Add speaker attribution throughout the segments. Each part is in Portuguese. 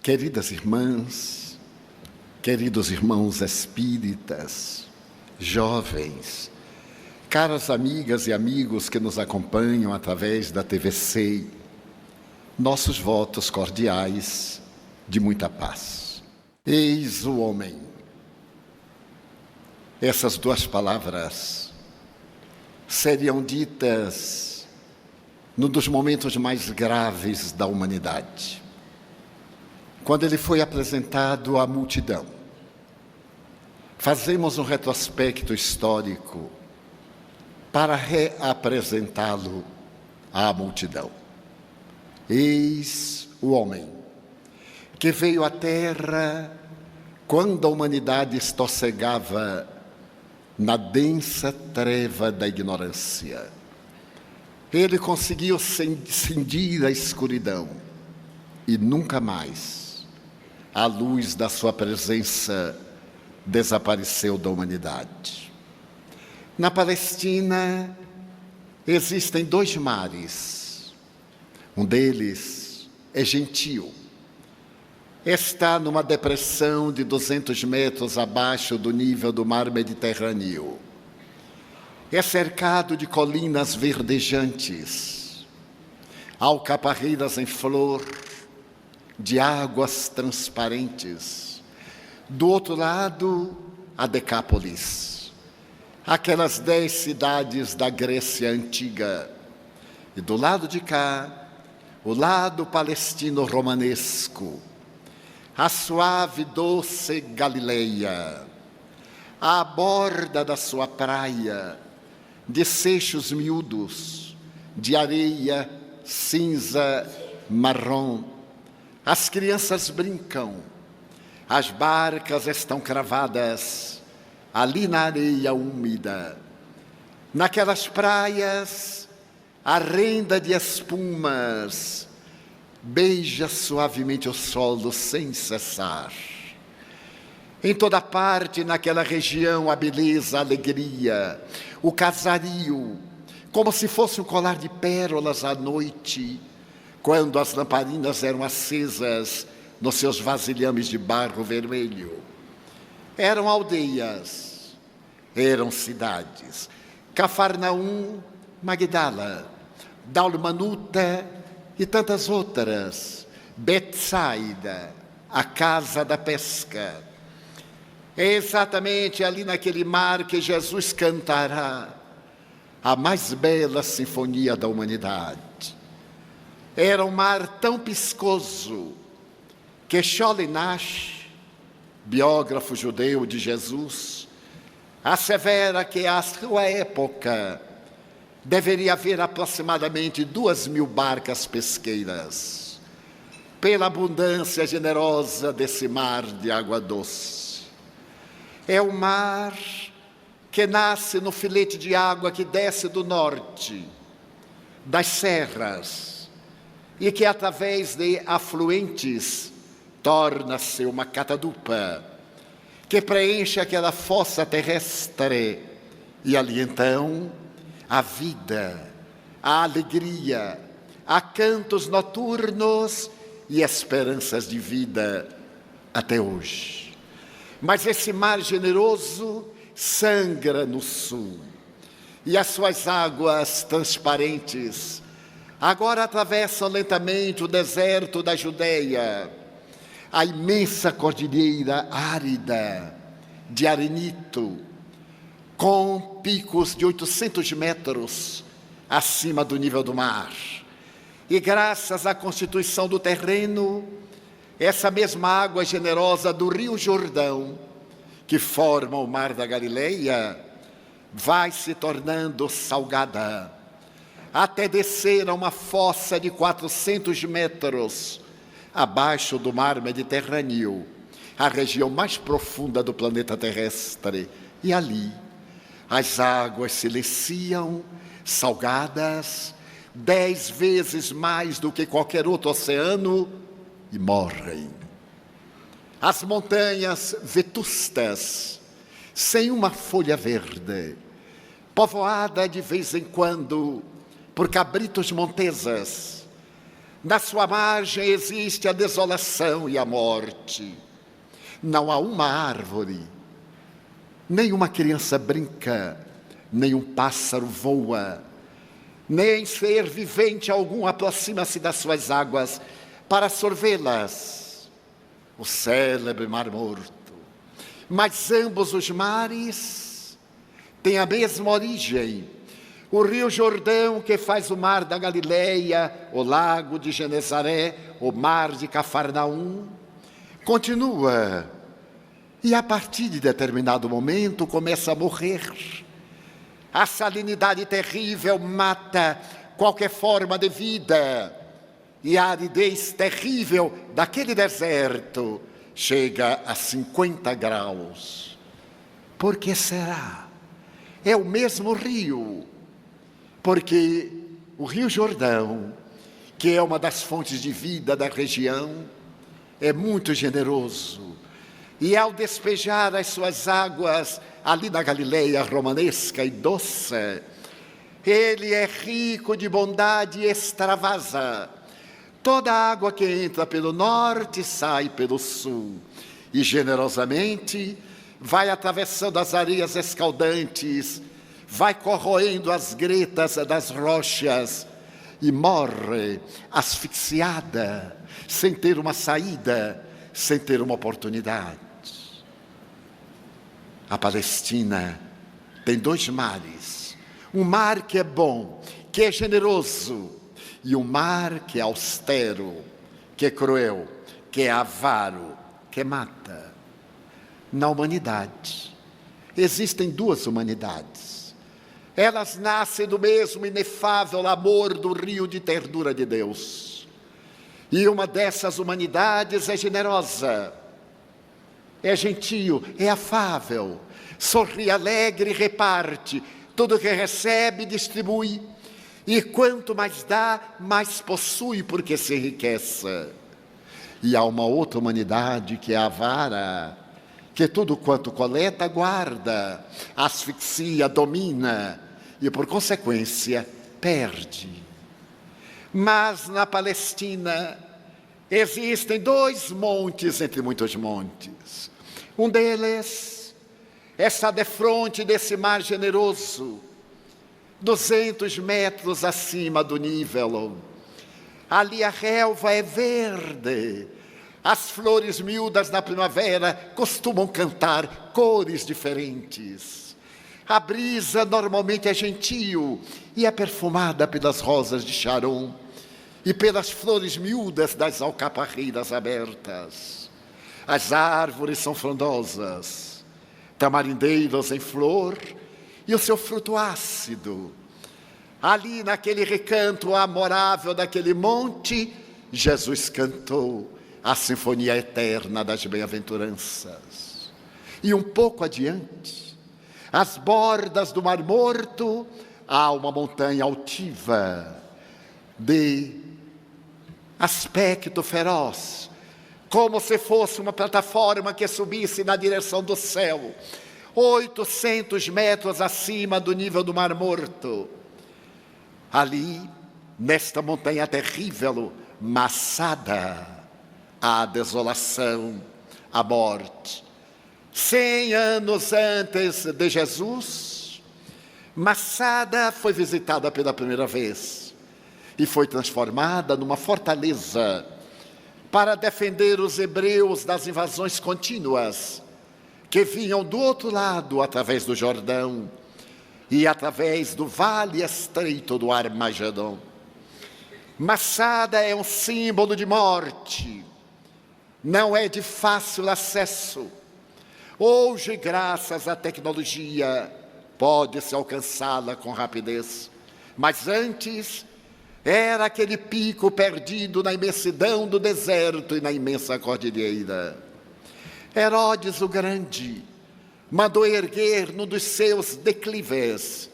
Speaker 1: Queridas irmãs, queridos irmãos espíritas, jovens, caras amigas e amigos que nos acompanham através da TVC, nossos votos cordiais de muita paz. Eis o homem. Essas duas palavras seriam ditas num dos momentos mais graves da humanidade, quando ele foi apresentado à multidão. Fazemos um retrospecto histórico para reapresentá-lo à multidão. Eis o homem que veio à Terra quando a humanidade estorcegava na densa treva da ignorância. Ele conseguiu cindir a escuridão e nunca mais a luz da sua presença desapareceu da humanidade. Na Palestina existem dois mares. Um deles é gentil. Está numa depressão de 200 metros abaixo do nível do mar Mediterrâneo. É cercado de colinas verdejantes, alcaparreiras em flor, de águas transparentes. Do outro lado, a Decápolis, aquelas 10 cidades da Grécia Antiga. E do lado de cá, o lado palestino-romanesco, a suave, doce Galileia, à borda da sua praia, de seixos miúdos, de areia cinza, marrom. As crianças brincam, as barcas estão cravadas ali na areia úmida. Naquelas praias, a renda de espumas beija suavemente o solo sem cessar. Em toda parte, naquela região, a beleza, a alegria, o casario, como se fosse um colar de pérolas à noite, quando as lamparinas eram acesas nos seus vasilhames de barro vermelho. Eram aldeias, eram cidades. Cafarnaum, Magdala, Dalmanuta e tantas outras. Betsaida, a casa da pesca. É exatamente ali naquele mar que Jesus cantará a mais bela sinfonia da humanidade. Era um mar tão piscoso que Shaul Nash, biógrafo judeu de Jesus, assevera que à sua época deveria haver aproximadamente 2.000 barcas pesqueiras, pela abundância generosa desse mar de água doce. É um mar que nasce no filete de água que desce do norte, das serras, e que através de afluentes torna-se uma catadupa, que preenche aquela fossa terrestre, e ali então a vida, a alegria, há cantos noturnos e esperanças de vida até hoje. Mas esse mar generoso sangra no sul, e as suas águas transparentes agora atravessam lentamente o deserto da Judeia, a imensa cordilheira árida de arenito, com picos de 800 metros acima do nível do mar. E graças à constituição do terreno, essa mesma água generosa do Rio Jordão, que forma o mar da Galileia, vai se tornando salgada, até descer a uma fossa de 400 metros abaixo do mar Mediterrâneo, a região mais profunda do planeta terrestre. E ali, as águas siliciam, salgadas, 10 vezes mais do que qualquer outro oceano, e morrem. As montanhas vetustas, sem uma folha verde, povoada de vez em quando por cabritos montesas, Na sua margem existe a desolação e a morte. Não há uma árvore, nem uma criança brinca, nem um pássaro voa, nem ser vivente algum aproxima-se das suas águas para sorvê-las. O célebre Mar Morto. Mas ambos os mares têm a mesma origem. O rio Jordão, que faz o mar da Galileia, o lago de Genezaré, o mar de Cafarnaum, continua. E a partir de determinado momento começa a morrer. A salinidade terrível mata qualquer forma de vida. E a aridez terrível daquele deserto chega a 50 graus. Por que será? É o mesmo rio. Porque o Rio Jordão, que é uma das fontes de vida da região, é muito generoso. E ao despejar as suas águas ali na Galileia romanesca e doce, ele é rico de bondade e extravasa. Toda a água que entra pelo norte sai pelo sul. E generosamente vai atravessando as areias escaldantes, vai corroendo as gretas das rochas e morre asfixiada, sem ter uma saída, sem ter uma oportunidade. A Palestina tem dois mares. Um mar que é bom, que é generoso, e um mar que é austero, que é cruel, que é avaro, que mata. Na humanidade, existem duas humanidades. Elas nascem do mesmo inefável amor do rio de ternura de Deus. E uma dessas humanidades é generosa, é gentil, é afável, sorri alegre e reparte, tudo que recebe distribui, e quanto mais dá, mais possui, porque se enriquece. E há uma outra humanidade que é avara, que tudo quanto coleta, guarda, asfixia, domina, e por consequência, perde. Mas na Palestina existem dois montes entre muitos montes. Um deles está defronte desse mar generoso, 200 metros acima do nível. Ali a relva é verde, as flores miúdas na primavera costumam cantar cores diferentes. A brisa normalmente é gentil e é perfumada pelas rosas de Sharon e pelas flores miúdas das alcaparreiras abertas. As árvores são frondosas, tamarindeiros em flor e o seu fruto ácido. Ali naquele recanto amorável daquele monte, Jesus cantou a sinfonia eterna das bem-aventuranças. E um pouco adiante, às bordas do Mar Morto, há uma montanha altiva, de aspecto feroz, como se fosse uma plataforma que subisse na direção do céu, 800 metros acima do nível do Mar Morto. Ali, nesta montanha terrível, Massada, a desolação, a morte. 100 anos antes de Jesus, Massada foi visitada pela primeira vez e foi transformada numa fortaleza para defender os hebreus das invasões contínuas que vinham do outro lado, através do Jordão e através do vale estreito do Armagedon. Massada é um símbolo de morte, não é de fácil acesso. Hoje, graças à tecnologia, pode-se alcançá-la com rapidez. Mas antes, era aquele pico perdido na imensidão do deserto e na imensa cordilheira. Herodes o Grande mandou erguer num dos seus declives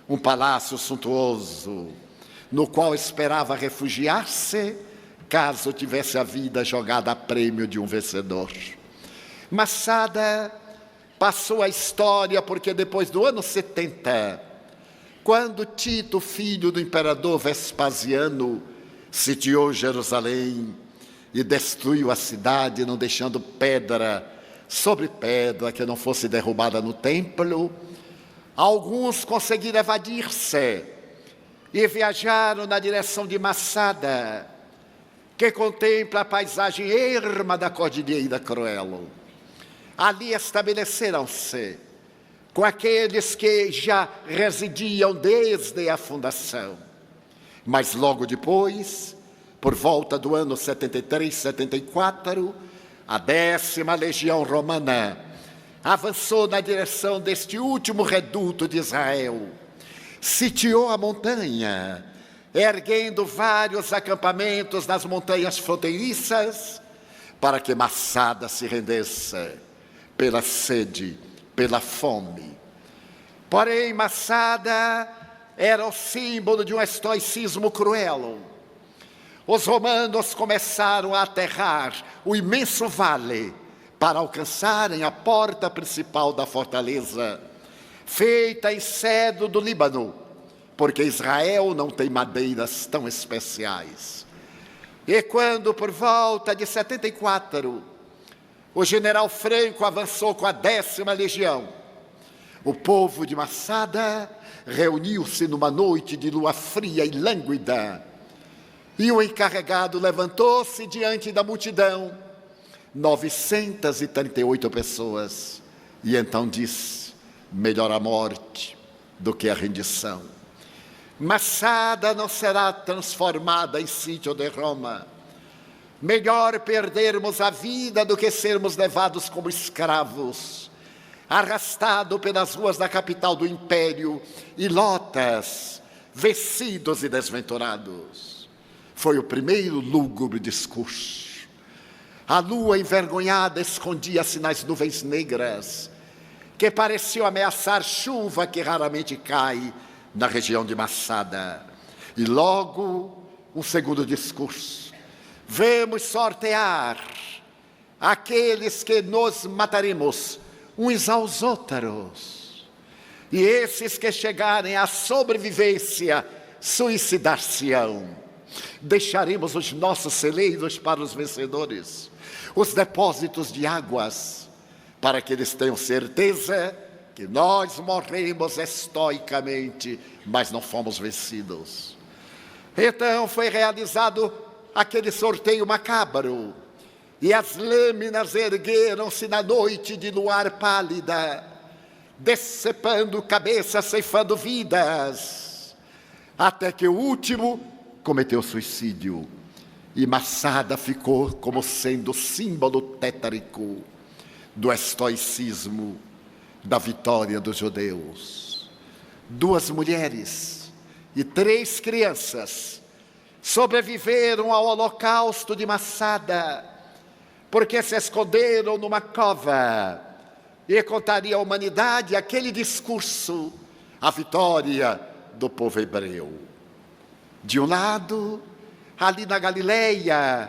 Speaker 1: um palácio suntuoso, no qual esperava refugiar-se caso tivesse a vida jogada a prêmio de um vencedor. Massada passou a história porque depois do ano 70, quando Tito, filho do imperador Vespasiano, sitiou Jerusalém e destruiu a cidade, não deixando pedra sobre pedra que não fosse derrubada no templo. Alguns conseguiram evadir-se e viajaram na direção de Massada, que contempla a paisagem erma da Cordilheira Cruel. Ali estabeleceram-se com aqueles que já residiam desde a fundação. Mas logo depois, por volta do ano 73, 74, a 10ª Legião Romana avançou na direção deste último reduto de Israel, sitiou a montanha, erguendo vários acampamentos nas montanhas fronteiriças, para que Massada se rendesse pela sede, pela fome. Porém, Massada era o símbolo de um estoicismo cruel. Os romanos começaram a aterrar o imenso vale para alcançarem a porta principal da fortaleza, feita em cedro do Líbano, porque Israel não tem madeiras tão especiais. E quando, por volta de 74, o general Franco avançou com a 10ª Legião, o povo de Massada reuniu-se numa noite de lua fria e lânguida, e o encarregado levantou-se diante da multidão, 938 pessoas, e então disse: melhor a morte do que a rendição. Massada não será transformada em sítio de Roma. Melhor perdermos a vida do que sermos levados como escravos, arrastados pelas ruas da capital do império, ilotas, vencidos e desventurados. Foi o primeiro lúgubre discurso. A lua envergonhada escondia-se nas nuvens negras, que pareciam ameaçar chuva que raramente cai na região de Massada. E logo, um segundo discurso. Vamos sortear aqueles que nos mataremos uns aos outros. E esses que chegarem à sobrevivência suicidar-se-ão. Deixaremos os nossos celeiros para os vencedores, os depósitos de águas, para que eles tenham certeza que nós morremos estoicamente, mas não fomos vencidos. Então foi realizado aquele sorteio macabro, e as lâminas ergueram-se na noite de luar pálida, decepando cabeças, ceifando vidas, até que o último cometeu suicídio, e Massada ficou como sendo o símbolo tétrico do estoicismo, da vitória dos judeus. 2 mulheres e 3 crianças sobreviveram ao holocausto de Massada, porque se esconderam numa cova e contaria à humanidade aquele discurso, a vitória do povo hebreu. De um lado, ali na Galileia,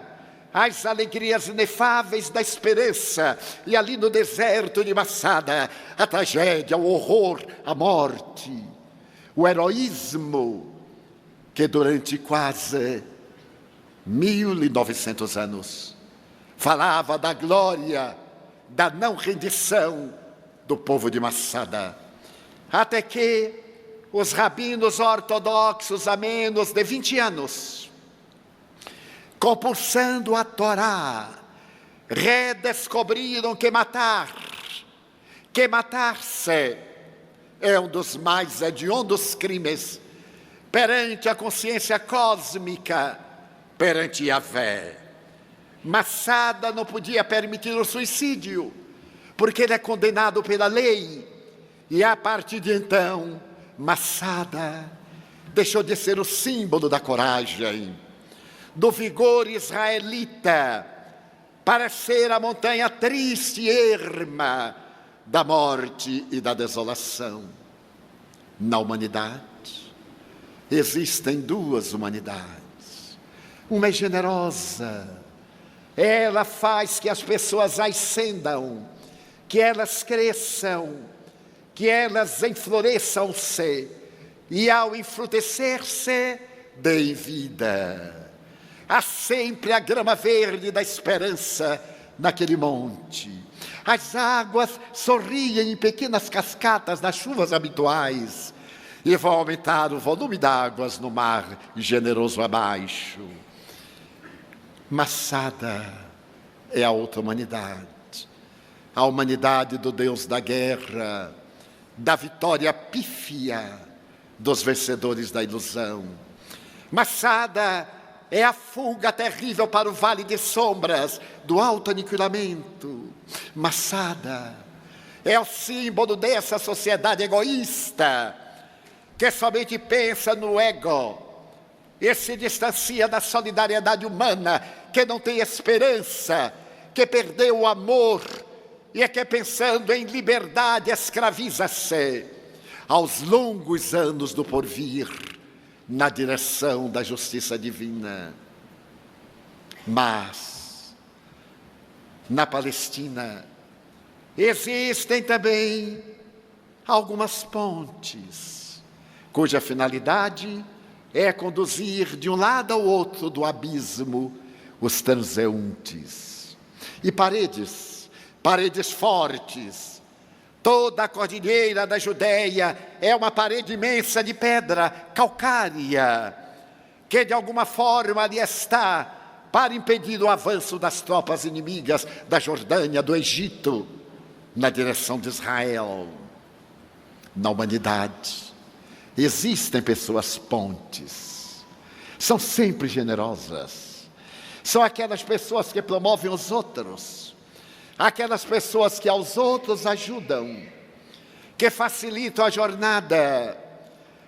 Speaker 1: as alegrias inefáveis da esperança, e ali no deserto de Massada, a tragédia, o horror, a morte, o heroísmo, que durante quase 1900 anos falava da glória, da não rendição do povo de Massada, até que os rabinos ortodoxos há menos de 20 anos, compulsando a Torá, redescobriram que matar-se é um dos mais hediondos crimes perante a consciência cósmica, perante Yahvé. Massada não podia permitir o suicídio, porque ele é condenado pela lei, e a partir de então, Massada deixou de ser o símbolo da coragem, do vigor israelita, para ser a montanha triste e erma da morte e da desolação. Na humanidade, existem 2 humanidades. Uma é generosa, ela faz que as pessoas ascendam, que elas cresçam, que elas enfloresçam-se, e ao enfrutecer-se, deem vida. Há sempre a grama verde da esperança naquele monte. As águas sorriem em pequenas cascatas nas chuvas habituais e vão aumentar o volume d'águas no mar generoso abaixo. Massada é a outra humanidade. A humanidade do Deus da guerra, da vitória pífia dos vencedores da ilusão. Massada é a fuga terrível para o vale de sombras do autoaniquilamento. Massada é o símbolo dessa sociedade egoísta que somente pensa no ego e se distancia da solidariedade humana, que não tem esperança, que perdeu o amor e que, pensando em liberdade, escraviza-se aos longos anos do porvir, na direção da justiça divina. Mas, na Palestina, existem também algumas pontes, cuja finalidade é conduzir de um lado ao outro do abismo os transeuntes. E paredes fortes. Toda a cordilheira da Judéia é uma parede imensa de pedra calcária, que de alguma forma ali está para impedir o avanço das tropas inimigas da Jordânia, do Egito, na direção de Israel. Na humanidade existem pessoas pontes, são sempre generosas, são aquelas pessoas que promovem os outros, aquelas pessoas que aos outros ajudam, que facilitam a jornada,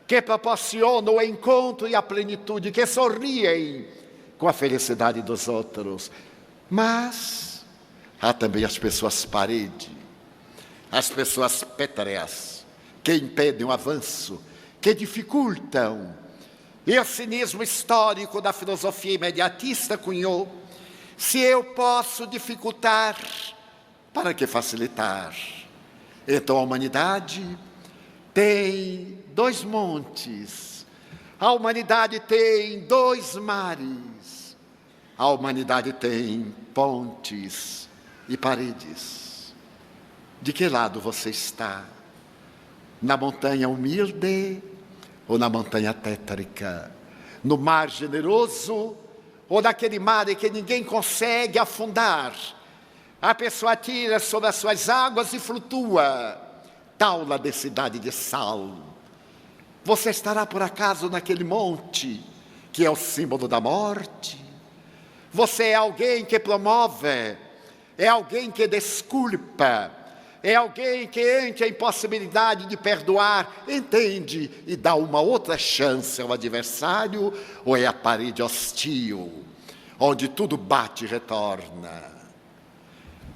Speaker 1: que proporcionam o encontro e a plenitude, que sorriem com a felicidade dos outros. Mas há também as pessoas parede, as pessoas pétreas, que impedem o avanço, que dificultam. E o cinismo histórico da filosofia imediatista cunhou: se eu posso dificultar, para que facilitar? Então a humanidade tem dois montes, a humanidade tem dois mares, a humanidade tem pontes e paredes. De que lado você está? Na montanha humilde ou na montanha tétrica? No mar generoso ou naquele mar em que ninguém consegue afundar? A pessoa atira sobre as suas águas e flutua, tal a densidade de sal. Você estará por acaso naquele monte que é o símbolo da morte? Você é alguém que promove, é alguém que desculpa, é alguém que, ante a impossibilidade de perdoar, entende e dá uma outra chance ao adversário? Ou é a parede hostil, onde tudo bate e retorna?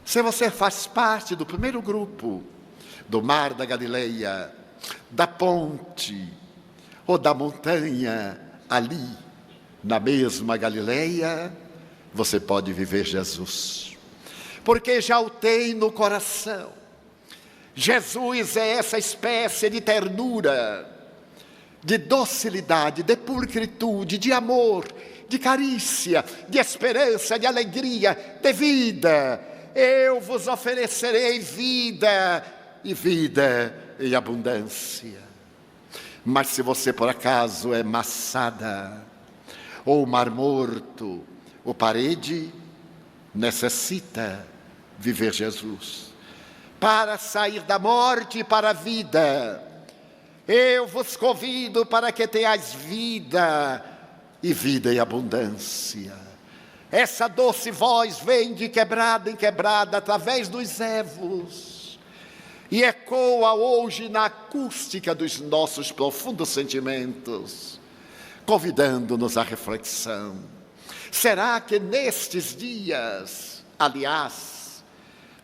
Speaker 1: Se você faz parte do primeiro grupo, do mar da Galileia, da ponte ou da montanha, ali, na mesma Galileia, você pode viver Jesus, porque já o tem no coração. Jesus é essa espécie de ternura, de docilidade, de pulcritude, de amor, de carícia, de esperança, de alegria, de vida. Eu vos oferecerei vida, e vida em abundância. Mas se você por acaso é massada, ou mar morto, ou parede, necessita viver Jesus. Para sair da morte para a vida, eu vos convido para que tenhais vida, e vida em abundância. Essa doce voz vem de quebrada em quebrada, através dos evos, e ecoa hoje na acústica dos nossos profundos sentimentos, convidando-nos à reflexão. Será que nestes dias, aliás,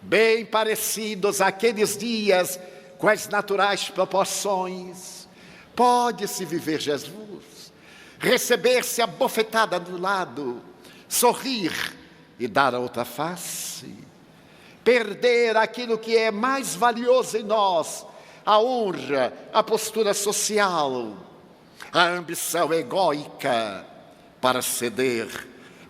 Speaker 1: bem parecidos àqueles dias com as naturais proporções, pode-se viver Jesus, receber-se a bofetada do lado, sorrir e dar a outra face, perder aquilo que é mais valioso em nós, a honra, a postura social, a ambição egóica, para ceder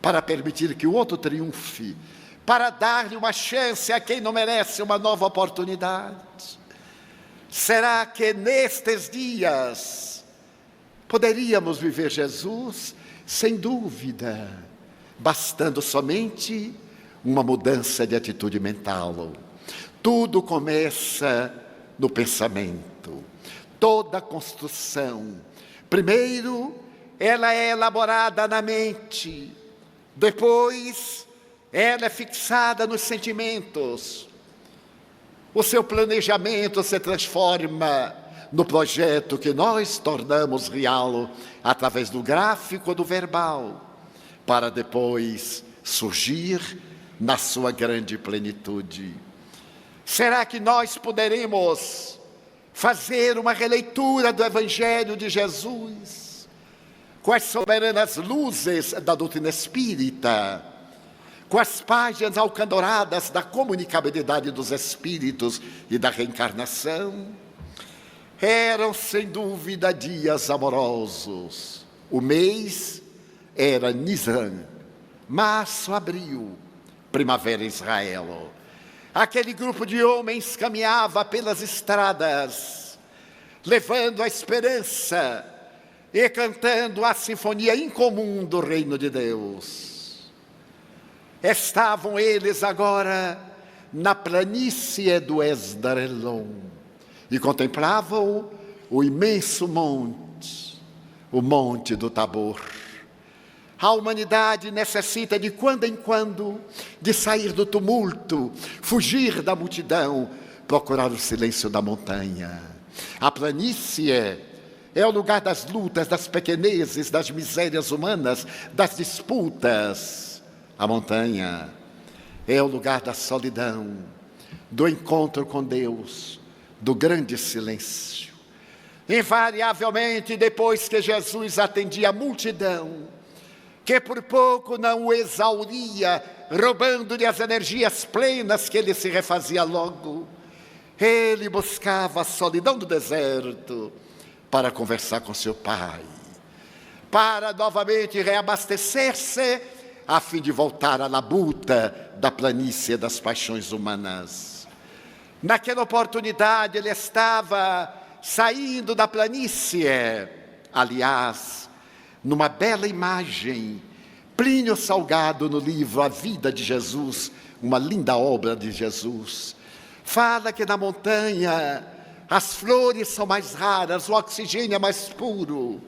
Speaker 1: para permitir que o outro triunfe, para dar-lhe uma chance a quem não merece uma nova oportunidade? Será que nestes dias poderíamos viver Jesus? Sem dúvida, bastando somente uma mudança de atitude mental. Tudo começa no pensamento. Toda construção, primeiro, ela é elaborada na mente, depois, ela é fixada nos sentimentos. O seu planejamento se transforma no projeto que nós tornamos real através do gráfico ou do verbal, para depois surgir na sua grande plenitude. Será que nós poderemos fazer uma releitura do Evangelho de Jesus com as soberanas luzes da doutrina espírita, com as páginas alcandoradas da comunicabilidade dos espíritos e da reencarnação? Eram, sem dúvida, dias amorosos. O mês era Nisan, março, abril, primavera em Israel. Aquele grupo de homens caminhava pelas estradas, levando a esperança e cantando a sinfonia incomum do reino de Deus. Estavam eles agora na planície do Esdraelon e contemplavam o imenso monte, o Monte do Tabor. A humanidade necessita de quando em quando de sair do tumulto, fugir da multidão, procurar o silêncio da montanha. A planície é o lugar das lutas, das pequenezes, das misérias humanas, das disputas. A montanha é o lugar da solidão, do encontro com Deus, do grande silêncio. Invariavelmente, depois que Jesus atendia a multidão, que por pouco não o exauria, roubando-lhe as energias plenas que ele se refazia logo, ele buscava a solidão do deserto para conversar com seu Pai, para novamente reabastecer-se, a fim de voltar à labuta da planície das paixões humanas. Naquela oportunidade ele estava saindo da planície, aliás, numa bela imagem. Plínio Salgado, no livro A Vida de Jesus, uma linda obra de Jesus, fala que na montanha as flores são mais raras, o oxigênio é mais puro,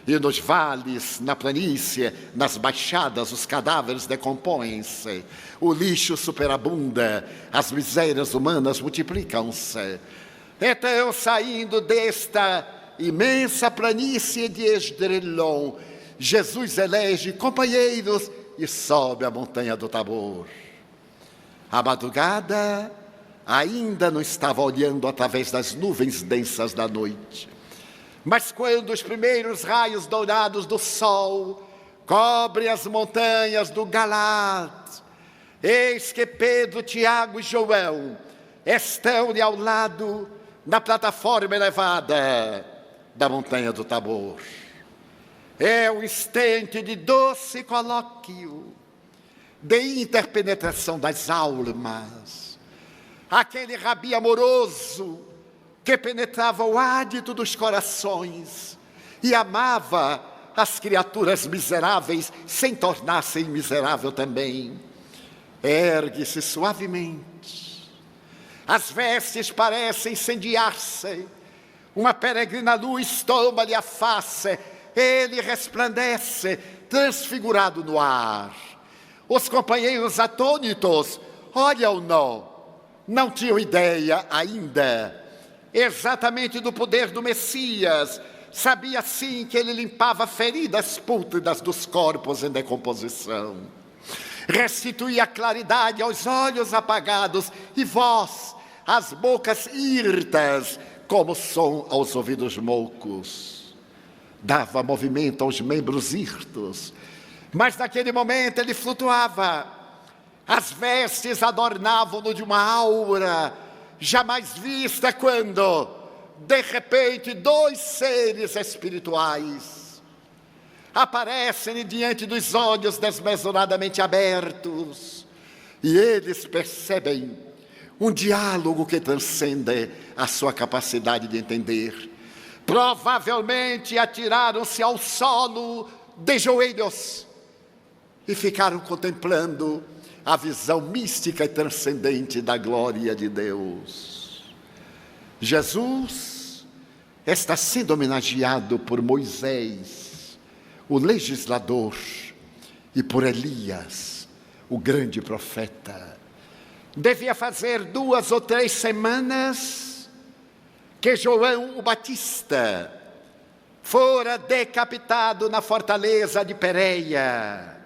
Speaker 1: e nos vales, na planície, nas baixadas, os cadáveres decompõem-se, o lixo superabunda, as misérias humanas multiplicam-se. Então, saindo desta imensa planície de Esdraelon, Jesus elege companheiros e sobe a montanha do Tabor. A madrugada ainda não estava olhando através das nuvens densas da noite, mas quando os primeiros raios dourados do sol cobrem as montanhas do Galaad, eis que Pedro, Tiago e João estão-lhe ao lado na plataforma elevada da montanha do Tabor. É um instante de doce colóquio, de interpenetração das almas. Aquele rabi amoroso que penetrava o ádito dos corações e amava as criaturas miseráveis sem tornar-se miserável também. Ergue-se suavemente. As vestes parecem incendiar-se. Uma peregrina luz toma-lhe a face. Ele resplandece, transfigurado no ar. Os companheiros atônitos olham-no. Não tinham ideia ainda exatamente do poder do Messias. Sabia sim que ele limpava feridas pútridas dos corpos em decomposição. Restituía claridade aos olhos apagados e voz às bocas hirtas, como som aos ouvidos moucos. Dava movimento aos membros hirtos, mas naquele momento ele flutuava. As vestes adornavam-no de uma aura jamais vista quando, de repente, dois seres espirituais, aparecem diante dos olhos desmesuradamente abertos, e eles percebem um diálogo que transcende a sua capacidade de entender. Provavelmente atiraram-se ao solo de joelhos e ficaram contemplando a visão mística e transcendente da glória de Deus. Jesus está sendo homenageado por Moisés, o legislador, e por Elias, o grande profeta. Devia fazer 2 ou 3 semanas que João o Batista fora decapitado na fortaleza de Pérea,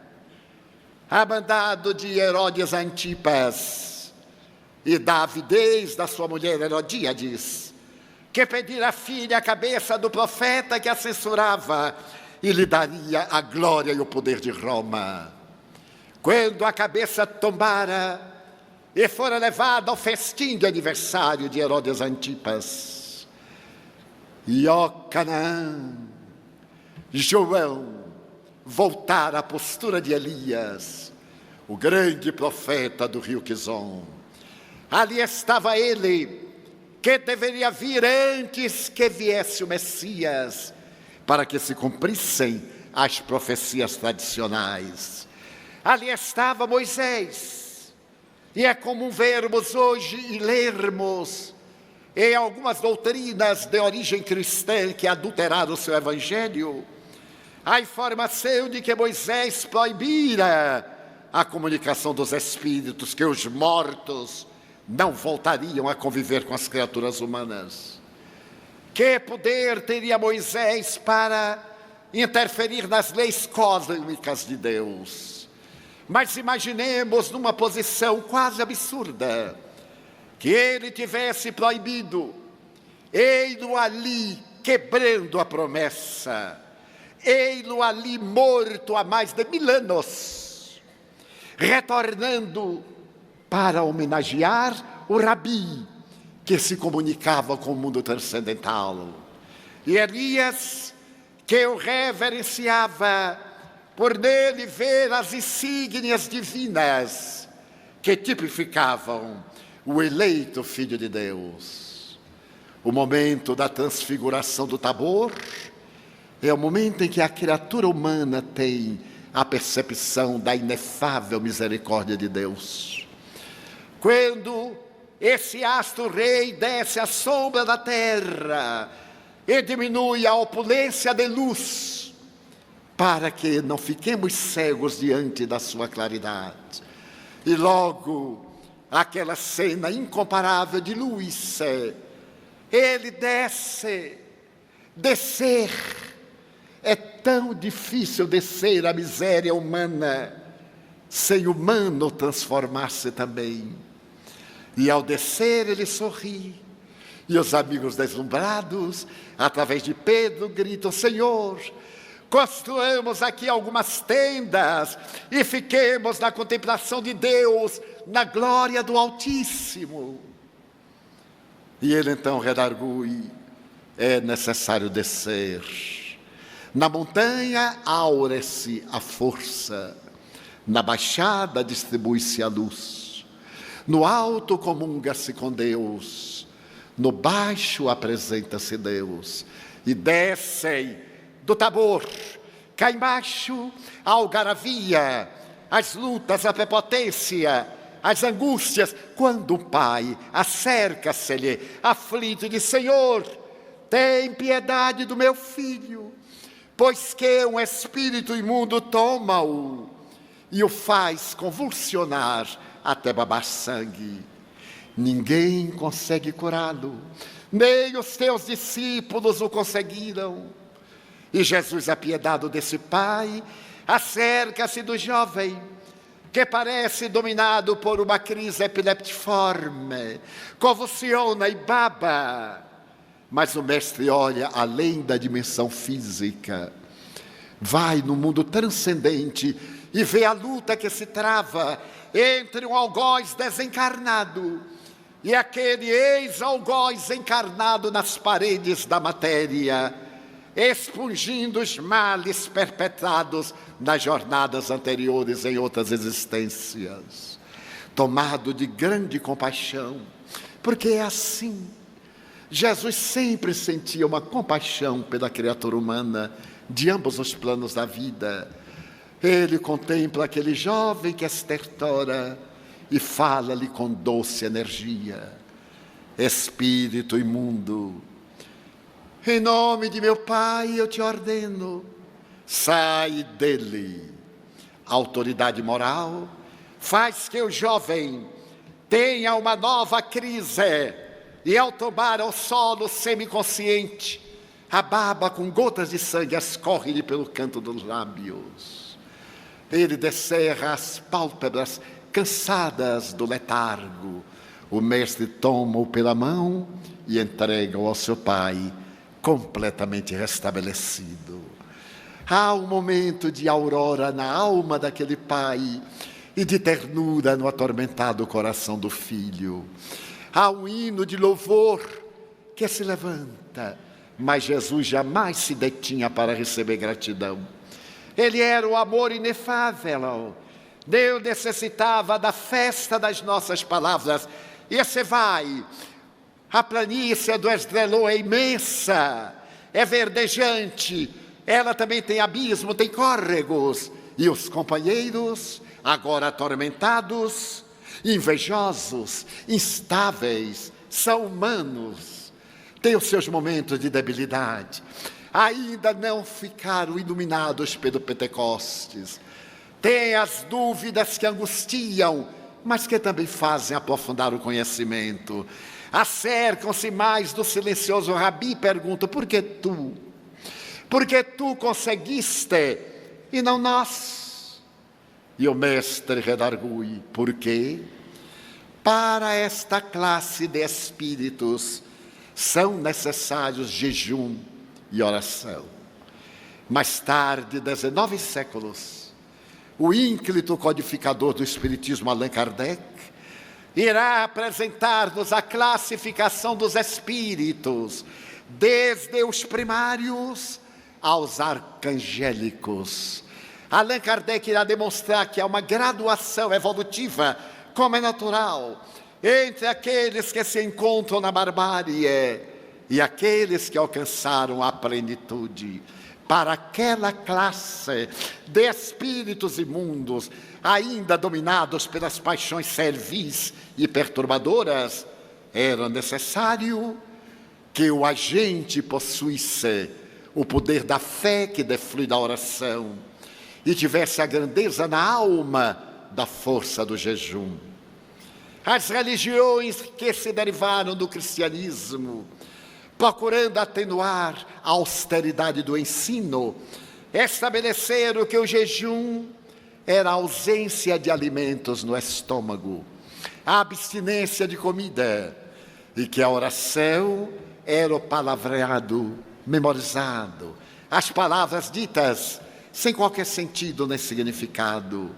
Speaker 1: a mandado de Herodes Antipas e da avidez da sua mulher Herodíades, que pedira a filha a cabeça do profeta que a censurava e lhe daria a glória e o poder de Roma. Quando a cabeça tombara e fora levada ao festim de aniversário de Herodes Antipas, e ó Canaã, João voltar à postura de Elias, o grande profeta do rio Quizon. Ali estava ele, que deveria vir antes que viesse o Messias, para que se cumprissem as profecias tradicionais. Ali estava Moisés, e é comum vermos hoje e lermos em algumas doutrinas de origem cristã que adulteraram o seu evangelho, a informação de que Moisés proibira a comunicação dos espíritos, que os mortos não voltariam a conviver com as criaturas humanas. Que poder teria Moisés para interferir nas leis cósmicas de Deus? Mas imaginemos numa posição quase absurda, que ele tivesse proibido, ei-lo ali quebrando a promessa, ei-lo ali morto há mais de 1000 anos, retornando para homenagear o Rabi, que se comunicava com o mundo transcendental. E Elias, que o reverenciava por nele ver as insígnias divinas que tipificavam o eleito Filho de Deus. O momento da transfiguração do Tabor é o momento em que a criatura humana tem a percepção da inefável misericórdia de Deus. Quando esse astro-rei desce à sombra da terra e diminui a opulência de luz, para que não fiquemos cegos diante da sua claridade. E logo, aquela cena incomparável de luz, ele descer. É tão difícil descer a miséria humana, sem o humano transformar-se também. E ao descer ele sorri, e os amigos deslumbrados, através de Pedro, gritam: Senhor, construamos aqui algumas tendas e fiquemos na contemplação de Deus, na glória do Altíssimo. E ele então redargui: é necessário descer. Na montanha aure-se a força, na baixada distribui-se a luz. No alto comunga-se com Deus, no baixo apresenta-se Deus. E descem do Tabor, cá embaixo a algaravia, as lutas, a prepotência, as angústias, quando o pai acerca-se-lhe, aflito, e diz: Senhor, tem piedade do meu filho, pois que um espírito imundo toma-o e o faz convulsionar até babar sangue. Ninguém consegue curá-lo, nem os teus discípulos o conseguiram. E Jesus, apiedado desse pai, acerca-se do jovem, que parece dominado por uma crise epileptiforme, convulsiona e baba. Mas o mestre olha além da dimensão física, vai no mundo transcendente e vê a luta que se trava entre um algoz desencarnado e aquele ex-algoz encarnado nas paredes da matéria, expungindo os males perpetrados nas jornadas anteriores em outras existências, tomado de grande compaixão, porque é assim. Jesus sempre sentia uma compaixão pela criatura humana de ambos os planos da vida. Ele contempla aquele jovem que estertora e fala-lhe com doce energia: espírito imundo, em nome de meu Pai eu te ordeno, sai dele. A autoridade moral faz que o jovem tenha uma nova crise e, ao tomar ao solo semiconsciente, a baba com gotas de sangue escorre-lhe pelo canto dos lábios. Ele descerra as pálpebras cansadas do letargo. O mestre toma-o pela mão e entrega-o ao seu pai, completamente restabelecido. Há um momento de aurora na alma daquele pai e de ternura no atormentado coração do filho. Há um hino de louvor que se levanta, mas Jesus jamais se detinha para receber gratidão. Ele era o amor inefável. Deus necessitava da festa das nossas palavras. E você vai, a planície do Esdrelon é imensa, é verdejante, ela também tem abismo, tem córregos. E os companheiros, agora atormentados, invejosos, instáveis, são humanos, têm os seus momentos de debilidade, ainda não ficaram iluminados pelo Pentecostes, têm as dúvidas que angustiam, mas que também fazem aprofundar o conhecimento. Acercam-se mais do silencioso rabi e perguntam: por que tu? Por que tu conseguiste e não nós? E o mestre redargui: por quê? Para esta classe de espíritos são necessários jejum e oração. Mais tarde, 19 séculos, o ínclito codificador do Espiritismo, Allan Kardec, irá apresentar-nos a classificação dos espíritos, desde os primários aos arcangélicos. Allan Kardec irá demonstrar que há uma graduação evolutiva, como é natural, entre aqueles que se encontram na barbárie e aqueles que alcançaram a plenitude. Para aquela classe de espíritos imundos, ainda dominados pelas paixões servis e perturbadoras, era necessário que o agente possuísse o poder da fé que deflui da oração e tivesse a grandeza na alma da força do jejum. As religiões que se derivaram do cristianismo, procurando atenuar a austeridade do ensino, estabeleceram que o jejum era a ausência de alimentos no estômago, a abstinência de comida, e que a oração era o palavreado memorizado, as palavras ditas sem qualquer sentido nem significado.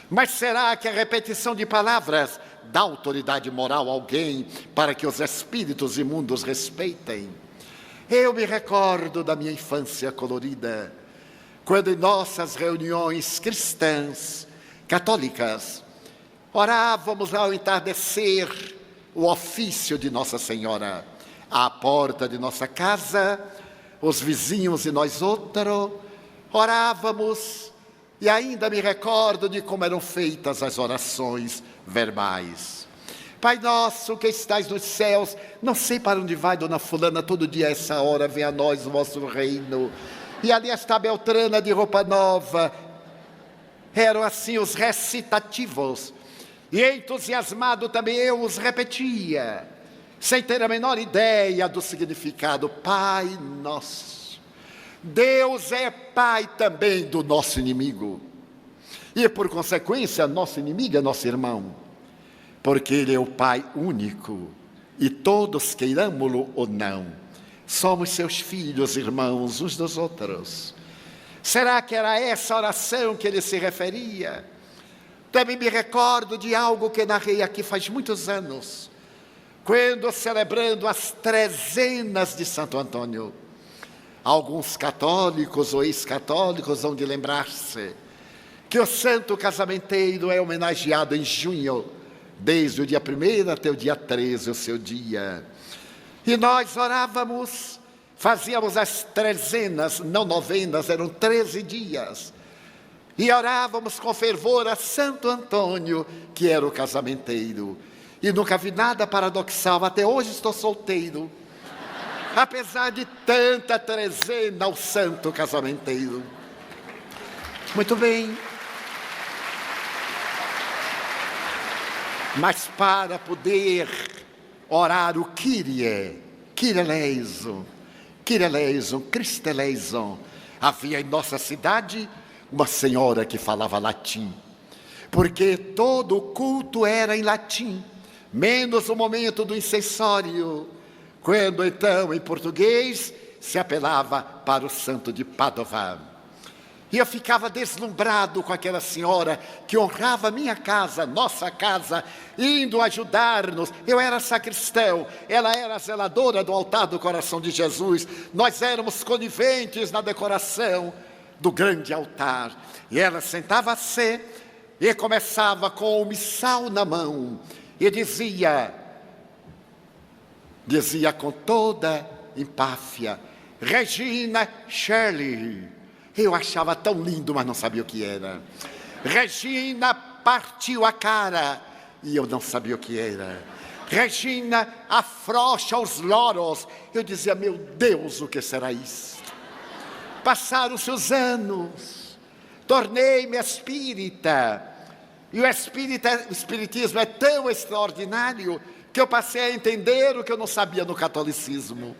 Speaker 1: Mas será que a repetição de palavras dá autoridade moral a alguém para que os espíritos imundos respeitem? Eu me recordo da minha infância colorida, quando em nossas reuniões cristãs, católicas, orávamos ao entardecer o ofício de Nossa Senhora. À porta de nossa casa, os vizinhos e nós outros, orávamos, e ainda me recordo de como eram feitas as orações verbais. Pai nosso que estais nos céus, não sei para onde vai Dona Fulana, todo dia a essa hora vem a nós o vosso reino. E ali está a Beltrana de roupa nova. Eram assim os recitativos. E entusiasmado também eu os repetia, sem ter a menor ideia do significado. Pai nosso. Deus é Pai também do nosso inimigo. E por consequência, nosso inimigo é nosso irmão. Porque Ele é o Pai único. E todos, queiramo-lo ou não, somos seus filhos, irmãos, uns dos outros. Será que era essa oração que ele se referia? Também me recordo de algo que narrei aqui faz muitos anos, quando celebrando as trezenas de Santo Antônio, Alguns católicos ou ex-católicos vão de lembrar-se que o santo casamenteiro é homenageado em junho, desde o dia 1º até o dia 13, o seu dia. E nós orávamos, fazíamos as trezenas, não novenas, eram 13 dias. E orávamos com fervor a Santo Antônio, que era o casamenteiro. E nunca vi nada paradoxal, até hoje estou solteiro. Apesar de tanta trezena ao santo casamenteiro. Muito bem. Mas para poder orar o Kyrie, Kyrie eleison, Kyrie eleison, Christe eleison, havia em nossa cidade uma senhora que falava latim, porque todo o culto era em latim, menos o momento do incensório, quando então em português se apelava para o santo de Padova. E eu ficava deslumbrado com aquela senhora que honrava minha casa, nossa casa, indo ajudar-nos. Eu era sacristão, ela era zeladora do altar do coração de Jesus. Nós éramos coniventes na decoração do grande altar. E ela sentava-se e começava com o missal na mão e dizia com toda empáfia: Regina Shirley. Eu achava tão lindo, mas não sabia o que era. Regina partiu a cara, e eu não sabia o que era. Regina afrouxa os loros. Eu dizia: meu Deus, o que será isso? Passaram-se os anos, tornei-me espírita, e o espiritismo é tão extraordinário que eu passei a entender o que eu não sabia no catolicismo.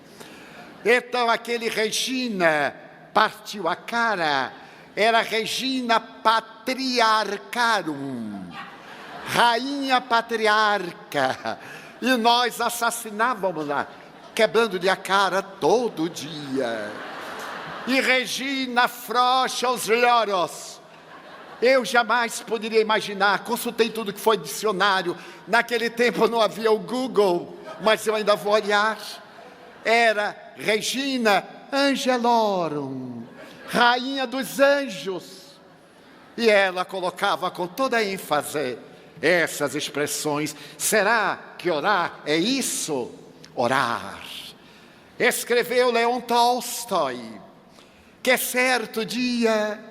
Speaker 1: Então aquele Regina partiu a cara, era Regina Patriarcarum, rainha patriarca, e nós assassinávamos-la, quebrando-lhe a cara todo dia. E Regina afrouxa os loros. Eu jamais poderia imaginar, consultei tudo que foi dicionário, naquele tempo não havia o Google, mas eu ainda vou olhar. Era Regina Angelorum, rainha dos anjos. E ela colocava com toda a ênfase essas expressões. Será que orar é isso? Orar. Escreveu Leon Tolstói que certo dia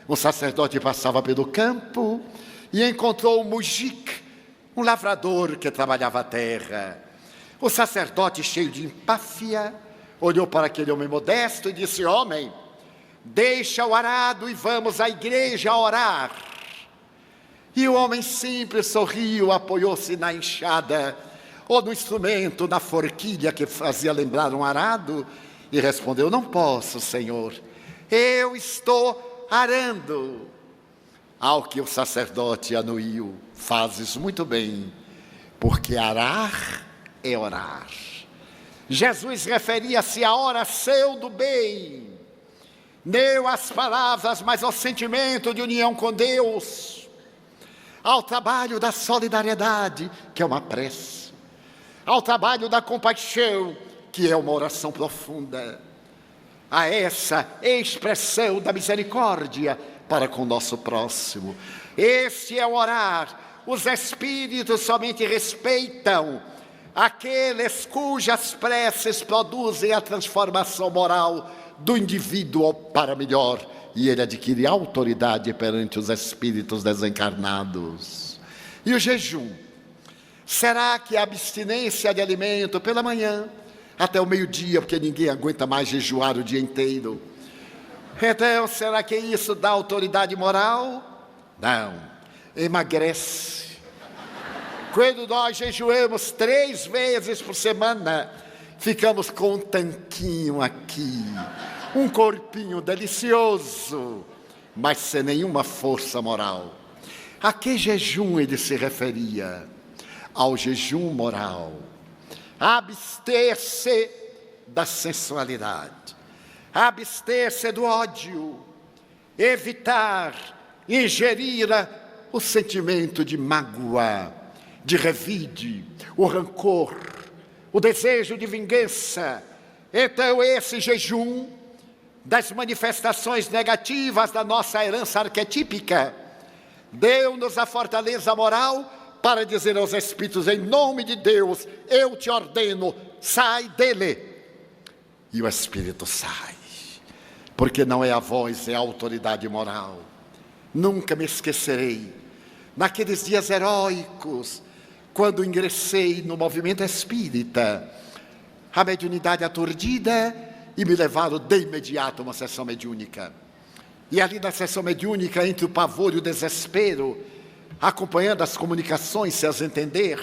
Speaker 1: um sacerdote passava pelo campo e encontrou um mujik, um lavrador que trabalhava a terra. O sacerdote, cheio de empáfia, olhou para aquele homem modesto e disse: homem, deixa o arado e vamos à igreja orar. E o homem simples sorriu, apoiou-se na enxada, ou no instrumento, na forquilha que fazia lembrar um arado, e respondeu: não posso, Senhor, eu estou arando. Ao que o sacerdote anuiu: fazes muito bem, porque arar é orar. Jesus referia-se à oração do bem, não às palavras, mas ao sentimento de união com Deus, ao trabalho da solidariedade, que é uma prece, ao trabalho da compaixão, que é uma oração profunda, a essa expressão da misericórdia para com o nosso próximo. Esse é o orar. Os espíritos somente respeitam aqueles cujas preces produzem a transformação moral do indivíduo para melhor, e ele adquire autoridade perante os espíritos desencarnados. E o jejum? Será que a abstinência de alimento pela manhã até o meio-dia, porque ninguém aguenta mais jejuar o dia inteiro? Então, será que isso dá autoridade moral? Não, emagrece. Quando nós jejuamos 3 vezes por semana, ficamos com um tanquinho aqui, um corpinho delicioso, mas sem nenhuma força moral. A que jejum ele se referia? Ao jejum moral. Abster-se da sensualidade, abster-se do ódio, evitar ingerir o sentimento de mágoa, de revide, o rancor, o desejo de vingança. Então esse jejum das manifestações negativas da nossa herança arquetípica. Deu-nos a fortaleza moral para dizer aos espíritos: em nome de Deus, eu te ordeno, sai dele. E o espírito sai, porque não é a voz, é a autoridade moral. Nunca me esquecerei, naqueles dias heróicos, quando ingressei no movimento espírita, a mediunidade aturdida, e me levaram de imediato a uma sessão mediúnica. E ali na sessão mediúnica, entre o pavor e o desespero, acompanhando as comunicações, se as entender,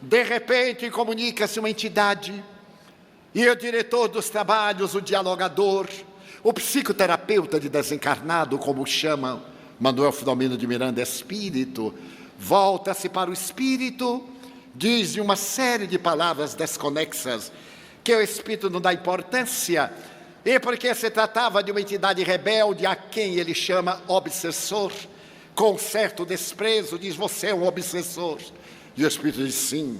Speaker 1: de repente comunica-se uma entidade, e o diretor dos trabalhos, o dialogador, o psicoterapeuta de desencarnado, como chamam Manuel Filomeno de Miranda, espírito, volta-se para o espírito, diz uma série de palavras desconexas, que o espírito não dá importância, e porque se tratava de uma entidade rebelde, a quem ele chama obsessor, com certo desprezo, diz: você é um obsessor. E o espírito diz: sim,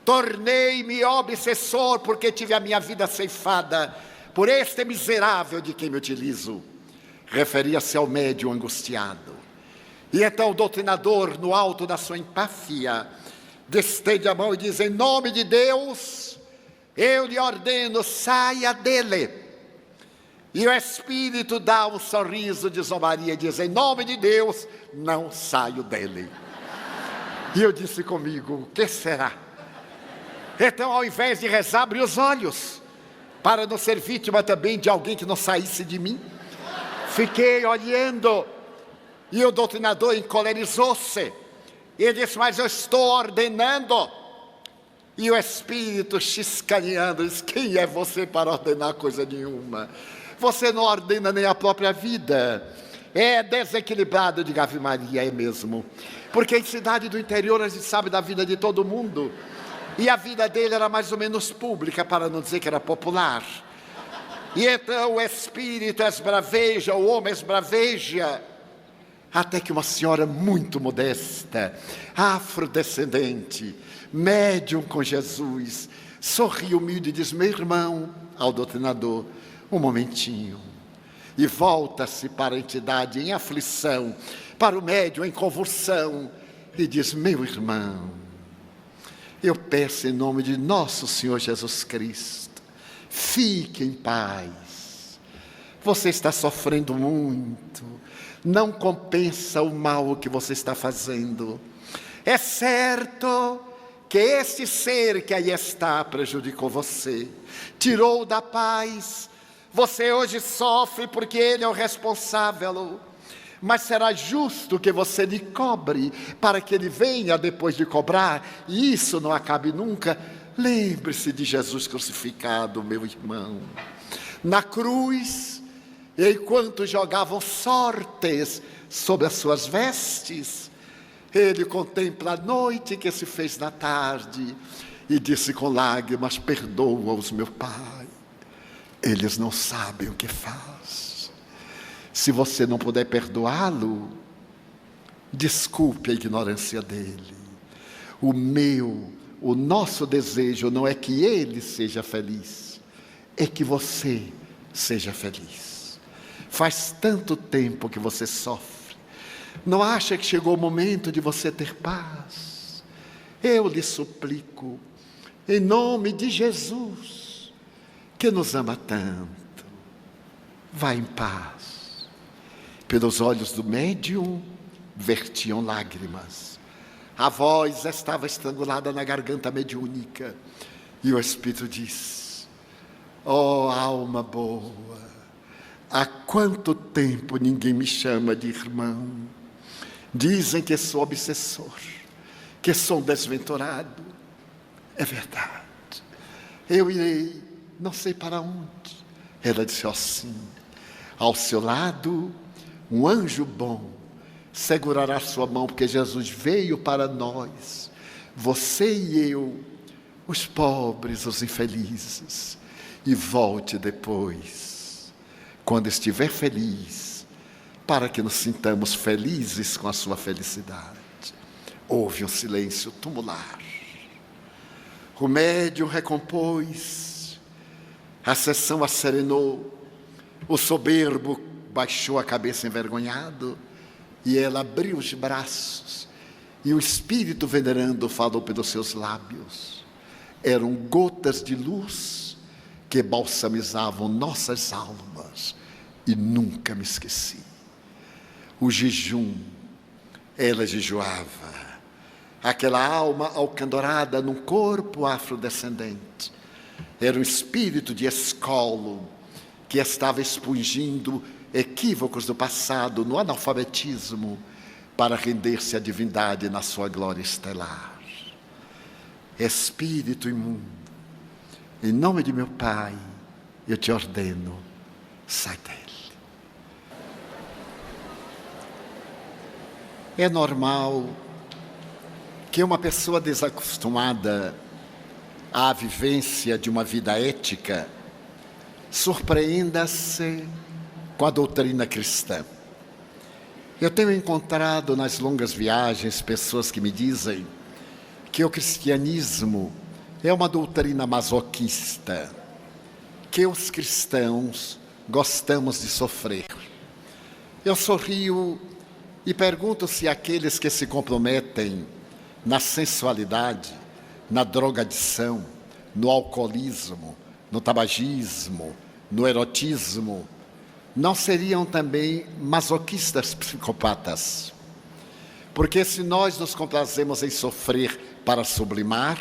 Speaker 1: tornei-me obsessor porque tive a minha vida ceifada por este miserável de quem me utilizo. Referia-se ao médium angustiado. E então o doutrinador, no alto da sua empáfia, estende a mão e diz: em nome de Deus, eu lhe ordeno, saia dele. E o espírito dá um sorriso de zombaria e diz: em nome de Deus, não saio dele. E eu disse comigo: o que será? Então, ao invés de rezar, abri os olhos, para não ser vítima também de alguém que não saísse de mim. Fiquei olhando, e o doutrinador encolerizou-se. Ele disse: mas eu estou ordenando. E o espírito chiscaneando diz: quem é você para ordenar coisa nenhuma? Você não ordena nem a própria vida. É desequilibrado. De Ave Maria, é mesmo. Porque em cidade do interior a gente sabe da vida de todo mundo. E a vida dele era mais ou menos pública, para não dizer que era popular. E então o espírito esbraveja, o homem esbraveja, até que uma senhora muito modesta, afrodescendente, médium com Jesus, sorri humilde e diz: meu irmão, ao doutrinador, um momentinho. E volta-se para a entidade em aflição, para o médium em convulsão, e diz: meu irmão, eu peço em nome de nosso Senhor Jesus Cristo, fique em paz. Você está sofrendo muito, não compensa o mal que você está fazendo. É certo que este ser que aí está prejudicou você, tirou da paz. Você hoje sofre porque ele é o responsável, mas será justo que você lhe cobre, para que ele venha depois de cobrar, e isso não acabe nunca. Lembre-se de Jesus crucificado, meu irmão, na cruz, enquanto jogavam sortes sobre as suas vestes, ele contempla a noite que se fez na tarde, e disse com lágrimas: perdoa-os, meu Pai, eles não sabem o que faz. Se você não puder perdoá-lo, desculpe a ignorância dele. O nosso desejo não é que ele seja feliz, é que você seja feliz. Faz tanto tempo que você sofre. Não acha que chegou o momento de você ter paz? Eu lhe suplico, em nome de Jesus, que nos ama tanto, vá em paz. Pelos olhos do médium vertiam lágrimas. A voz estava estrangulada na garganta mediúnica. E o espírito diz: oh, alma boa, há quanto tempo ninguém me chama de irmão. Dizem que sou obsessor, que sou um desventurado. É verdade. Eu irei, não sei para onde. Ela disse: ó, sim, ao seu lado um anjo bom segurará sua mão, porque Jesus veio para nós, você e eu, os pobres, os infelizes. E volte depois, quando estiver feliz, para que nos sintamos felizes com a sua felicidade. Houve um silêncio tumular. O médium recompôs, a sessão acerenou. O soberbo baixou a cabeça envergonhado e ela abriu os braços. E o Espírito venerando falou pelos seus lábios. Eram gotas de luz que balsamizavam nossas almas. E nunca me esqueci. O jejum, ela jejuava. Aquela alma alcandorada num corpo afrodescendente. Era um espírito de escolo que estava expungindo equívocos do passado no analfabetismo para render-se à divindade na sua glória estelar. Espírito imundo, em nome de meu Pai, eu te ordeno, sai dele. É normal que uma pessoa desacostumada à vivência de uma vida ética surpreenda-se com a doutrina cristã. Eu tenho encontrado nas longas viagens pessoas que me dizem que o cristianismo é uma doutrina masoquista, que os cristãos gostamos de sofrer. Eu sorrio e pergunto se aqueles que se comprometem na sensualidade, na drogadição, no alcoolismo, no tabagismo, no erotismo, não seriam também masoquistas psicopatas? Porque se nós nos complazemos em sofrer para sublimar,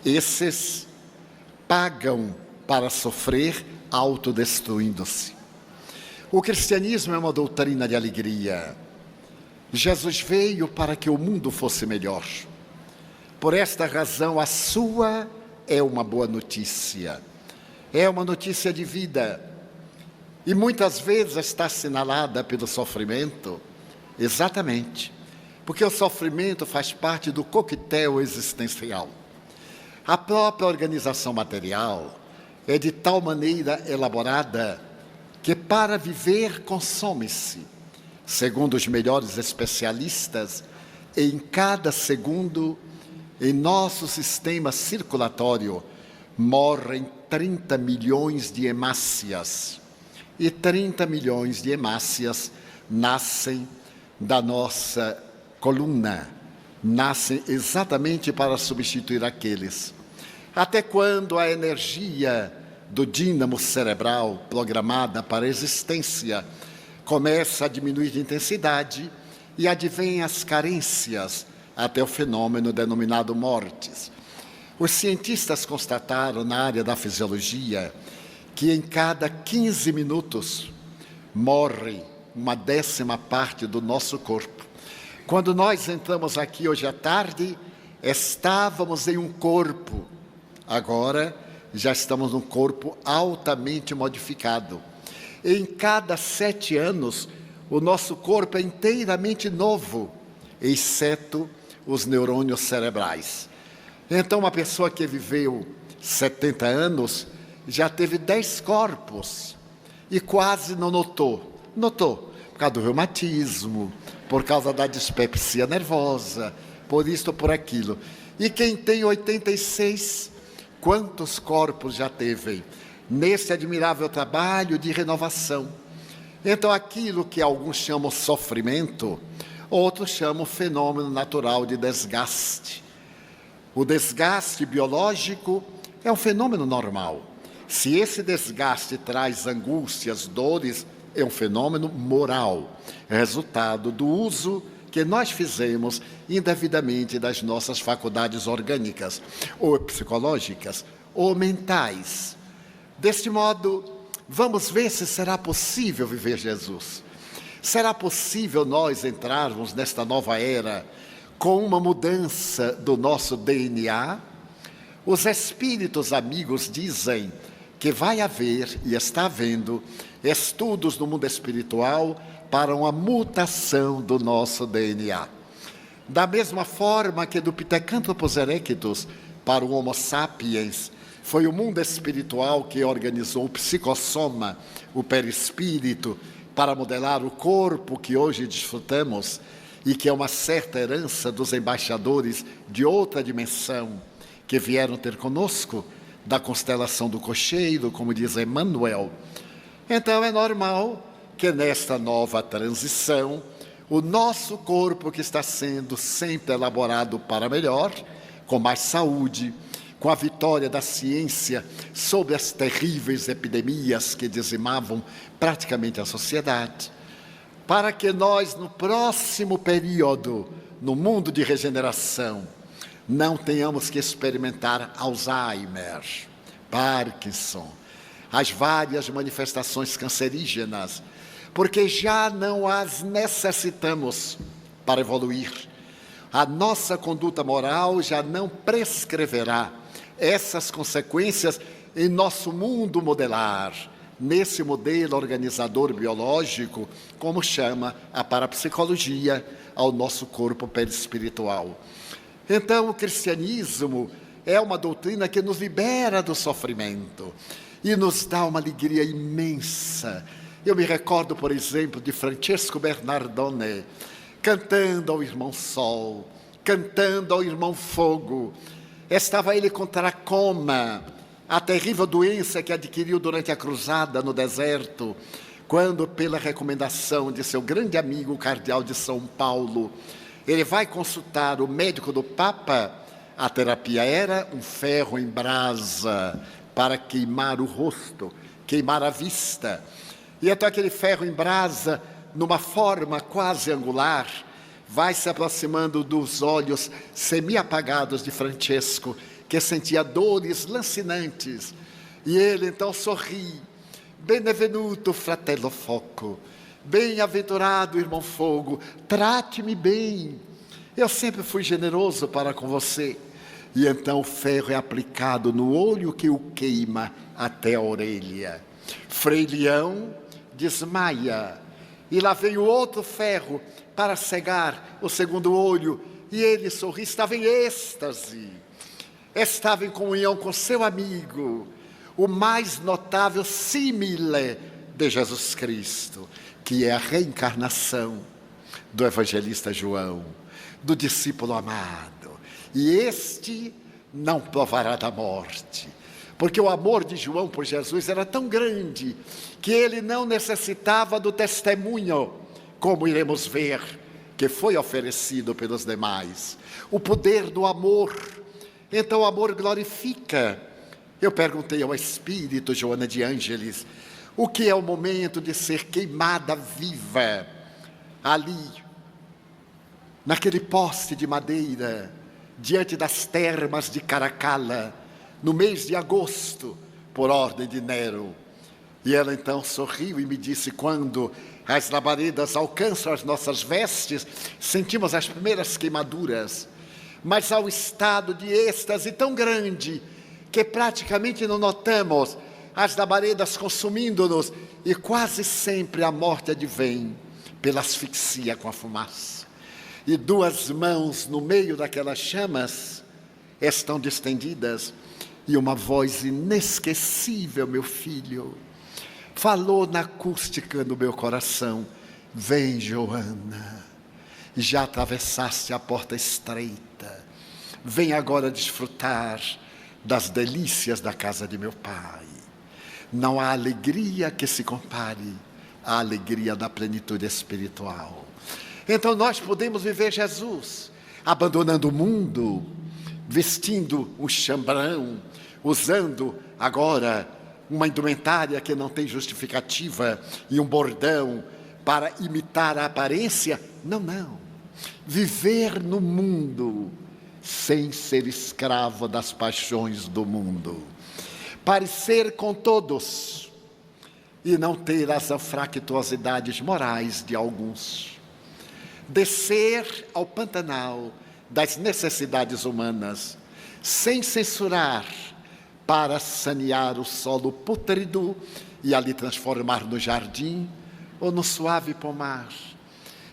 Speaker 1: esses pagam para sofrer autodestruindo-se. O cristianismo é uma doutrina de alegria. Jesus veio para que o mundo fosse melhor. Por esta razão, a sua é uma boa notícia. É uma notícia de vida. E muitas vezes está assinalada pelo sofrimento, exatamente, porque o sofrimento faz parte do coquetel existencial. A própria organização material é de tal maneira elaborada que para viver consome-se, segundo os melhores especialistas, em cada segundo, em nosso sistema circulatório, morrem 30 milhões de hemácias. E 30 milhões de hemácias nascem da nossa coluna, nascem exatamente para substituir aqueles. Até quando a energia do dínamo cerebral programada para a existência começa a diminuir de intensidade e advém as carências até o fenômeno denominado mortes. Os cientistas constataram na área da fisiologia que em cada 15 minutos morre uma 10ª parte do nosso corpo. Quando nós entramos aqui hoje à tarde, estávamos em um corpo. Agora, já estamos num corpo altamente modificado. Em cada 7 anos, o nosso corpo é inteiramente novo, exceto os neurônios cerebrais. Então, uma pessoa que viveu 70 anos já teve 10 corpos e quase não notou. Notou por causa do reumatismo, por causa da dispepsia nervosa, por isto ou por aquilo. E quem tem 86, quantos corpos já teve nesse admirável trabalho de renovação? Então, aquilo que alguns chamam sofrimento, outros chamam fenômeno natural de desgaste. O desgaste biológico é um fenômeno normal. Se esse desgaste traz angústias, dores, é um fenômeno moral, resultado do uso que nós fizemos indevidamente das nossas faculdades orgânicas, ou psicológicas, ou mentais. Deste modo, vamos ver se será possível viver Jesus. Será possível nós entrarmos nesta nova era com uma mudança do nosso DNA? Os espíritos amigos dizem que vai haver, e está havendo, estudos no mundo espiritual para uma mutação do nosso DNA. Da mesma forma que do Pithecanthropus erectus para o Homo sapiens, foi o mundo espiritual que organizou o psicossoma, o perispírito, para modelar o corpo que hoje desfrutamos e que é uma certa herança dos embaixadores de outra dimensão que vieram ter conosco, da constelação do cocheiro, como diz Emmanuel. Então é normal que nesta nova transição, o nosso corpo, que está sendo sempre elaborado para melhor, com mais saúde, com a vitória da ciência sobre as terríveis epidemias que dizimavam praticamente a sociedade, para que nós, no próximo período, no mundo de regeneração, não tenhamos que experimentar Alzheimer, Parkinson, as várias manifestações cancerígenas, porque já não as necessitamos para evoluir. A nossa conduta moral já não prescreverá essas consequências em nosso mundo modelar, nesse modelo organizador biológico, como chama a parapsicologia ao nosso corpo perispiritual. Então, o cristianismo é uma doutrina que nos libera do sofrimento e nos dá uma alegria imensa. Eu me recordo, por exemplo, de Francesco Bernardone, cantando ao irmão Sol, cantando ao irmão Fogo. Estava ele com tracoma, a terrível doença que adquiriu durante a cruzada no deserto, quando, pela recomendação de seu grande amigo, o cardeal de São Paulo, ele vai consultar o médico do Papa. A terapia era um ferro em brasa para queimar o rosto, queimar a vista. E então aquele ferro em brasa, numa forma quase angular, vai se aproximando dos olhos semi-apagados de Francesco, que sentia dores lancinantes. E ele então sorri. Benvenuto, fratello Foco. Bem-aventurado, irmão Fogo. Trate-me bem. Eu sempre fui generoso para com você. E então o ferro é aplicado no olho que o queima até a orelha. Frei Leão desmaia. E lá vem o outro ferro para cegar o segundo olho. E ele sorri, estava em êxtase. Estava em comunhão com seu amigo, o mais notável símile de Jesus Cristo, que é a reencarnação do evangelista João, do discípulo amado. E este não provará da morte, porque o amor de João por Jesus era tão grande que ele não necessitava do testemunho, como iremos ver, que foi oferecido pelos demais. O poder do amor. Então o amor glorifica. Eu perguntei ao Espírito, Joana de Ângeles, o que é o momento de ser queimada viva, ali, naquele poste de madeira, diante das termas de Caracalla, no mês de agosto, por ordem de Nero. E ela então sorriu e me disse, quando as labaredas alcançam as nossas vestes, sentimos as primeiras queimaduras, mas há um estado de êxtase tão grande, que praticamente não notamos as labaredas consumindo-nos, e quase sempre a morte advém pela asfixia com a fumaça. E duas mãos no meio daquelas chamas estão distendidas, e uma voz inesquecível, meu filho, falou na acústica do meu coração, vem, Joana, já atravessaste a porta estreita, vem agora desfrutar das delícias da casa de meu pai. Não há alegria que se compare à alegria da plenitude espiritual. Então nós podemos viver Jesus, abandonando o mundo, vestindo o chambrão, usando agora uma indumentária que não tem justificativa e um bordão para imitar a aparência. Não. Viver no mundo sem ser escravo das paixões do mundo. Parecer com todos e não ter as anfractuosidades morais de alguns. Descer ao Pantanal das necessidades humanas, sem censurar, para sanear o solo pútrido e ali transformar no jardim ou no suave pomar.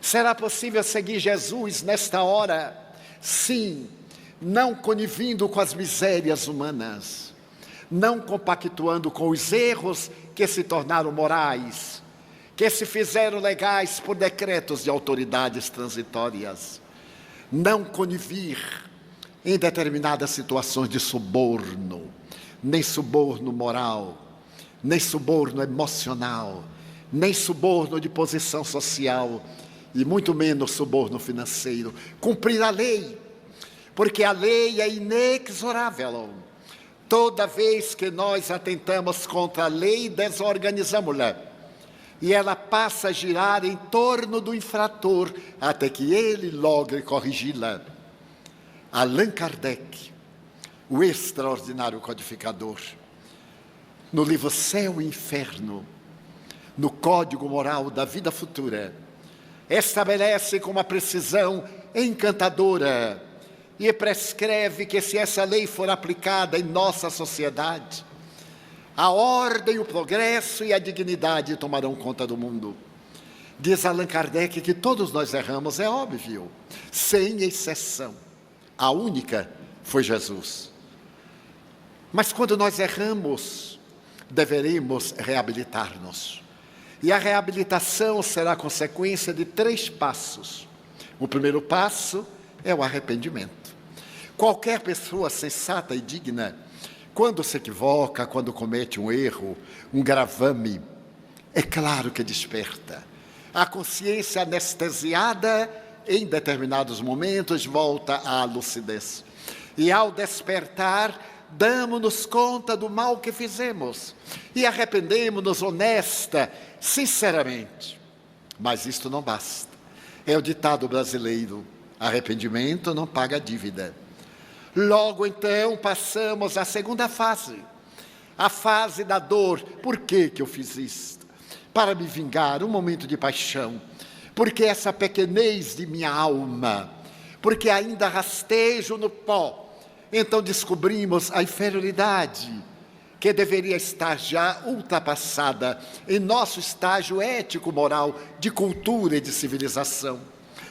Speaker 1: Será possível seguir Jesus nesta hora? Sim, não conivindo com as misérias humanas, não compactuando com os erros que se tornaram morais, que se fizeram legais por decretos de autoridades transitórias. Não conivir em determinadas situações de suborno, nem suborno moral, nem suborno emocional, nem suborno de posição social, e muito menos suborno financeiro. Cumprir a lei, porque a lei é inexorável. Toda vez que nós atentamos contra a lei, desorganizamos-la. E ela passa a girar em torno do infrator, até que ele logre corrigi-la. Allan Kardec, o extraordinário codificador, no livro Céu e Inferno, no Código Moral da Vida Futura, estabelece com uma precisão encantadora e prescreve que, se essa lei for aplicada em nossa sociedade, a ordem, o progresso e a dignidade tomarão conta do mundo. Diz Allan Kardec que todos nós erramos, é óbvio, sem exceção. A única foi Jesus. Mas quando nós erramos, deveremos reabilitar-nos. E a reabilitação será consequência de 3 passos. O primeiro passo é o arrependimento. Qualquer pessoa sensata e digna, quando se equivoca, quando comete um erro, um gravame, é claro que desperta. A consciência anestesiada, em determinados momentos, volta à lucidez. E ao despertar, damos-nos conta do mal que fizemos e arrependemos-nos honesta, sinceramente. Mas isto não basta. É o ditado brasileiro: arrependimento não paga dívida. Logo então passamos à segunda fase, a fase da dor. Por que eu fiz isto? Para me vingar, um momento de paixão. Porque essa pequenez de minha alma, porque ainda rastejo no pó. Então descobrimos a inferioridade, que deveria estar já ultrapassada em nosso estágio ético-moral, de cultura e de civilização.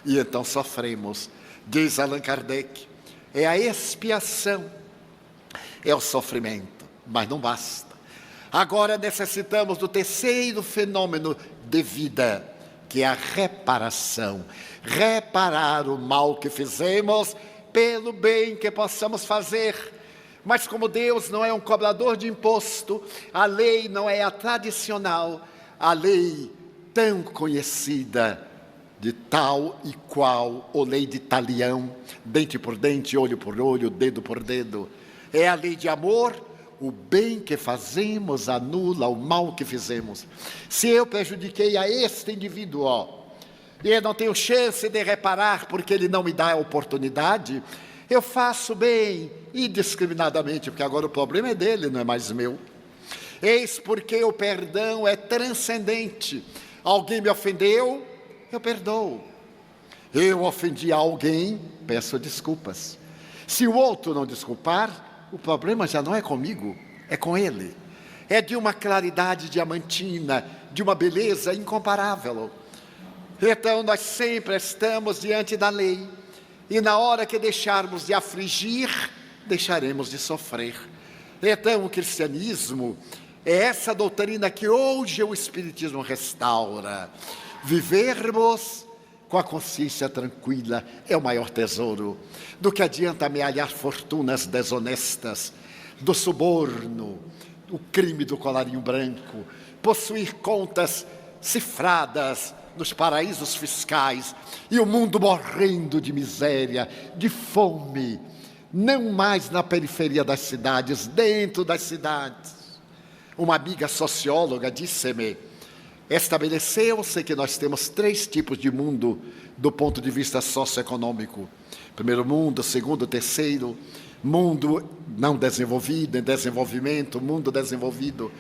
Speaker 1: E então sofremos. Diz Allan Kardec, é a expiação, é o sofrimento, mas não basta. Agora necessitamos do terceiro fenômeno de vida, que é a reparação. Reparar o mal que fizemos pelo bem que possamos fazer. Mas como Deus não é um cobrador de imposto, a lei não é a tradicional, a lei tão conhecida de tal e qual, ou lei de talião, dente por dente, olho por olho, dedo por dedo. É a lei de amor. O bem que fazemos anula o mal que fizemos. Se eu prejudiquei a este indivíduo, e eu não tenho chance de reparar porque ele não me dá a oportunidade, eu faço bem indiscriminadamente, porque agora o problema é dele, não é mais meu. Eis porque o perdão é transcendente. Alguém me ofendeu, eu perdoo. Eu ofendi alguém, peço desculpas. Se o outro não desculpar, o problema já não é comigo, é com ele. É de uma claridade diamantina, de uma beleza incomparável. Então nós sempre estamos diante da lei, e na hora que deixarmos de afligir, deixaremos de sofrer. Então o cristianismo é essa doutrina que hoje o Espiritismo restaura. Vivermos com a consciência tranquila é o maior tesouro. Do que adianta amealhar fortunas desonestas, do suborno, o crime do colarinho branco, possuir contas cifradas nos paraísos fiscais e o mundo morrendo de miséria, de fome, não mais na periferia das cidades, dentro das cidades. Uma amiga socióloga disse-me, estabeleceu-se que nós temos 3 tipos de mundo do ponto de vista socioeconômico. Primeiro mundo, segundo, terceiro. Mundo não desenvolvido, em desenvolvimento, mundo desenvolvido.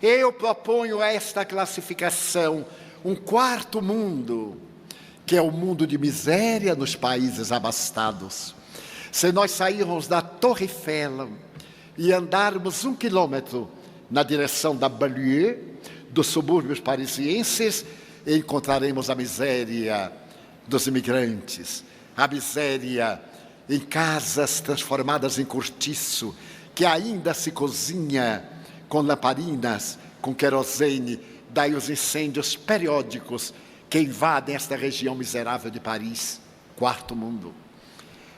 Speaker 1: Eu proponho esta classificação, um 4º mundo, que é o mundo de miséria nos países abastados. Se nós sairmos da Torre Eiffel e andarmos 1 quilômetro na direção da banlieue, dos subúrbios parisienses, encontraremos a miséria dos imigrantes, a miséria em casas transformadas em cortiço, que ainda se cozinha com lamparinas, com querosene, daí os incêndios periódicos que invadem esta região miserável de Paris, 4º mundo.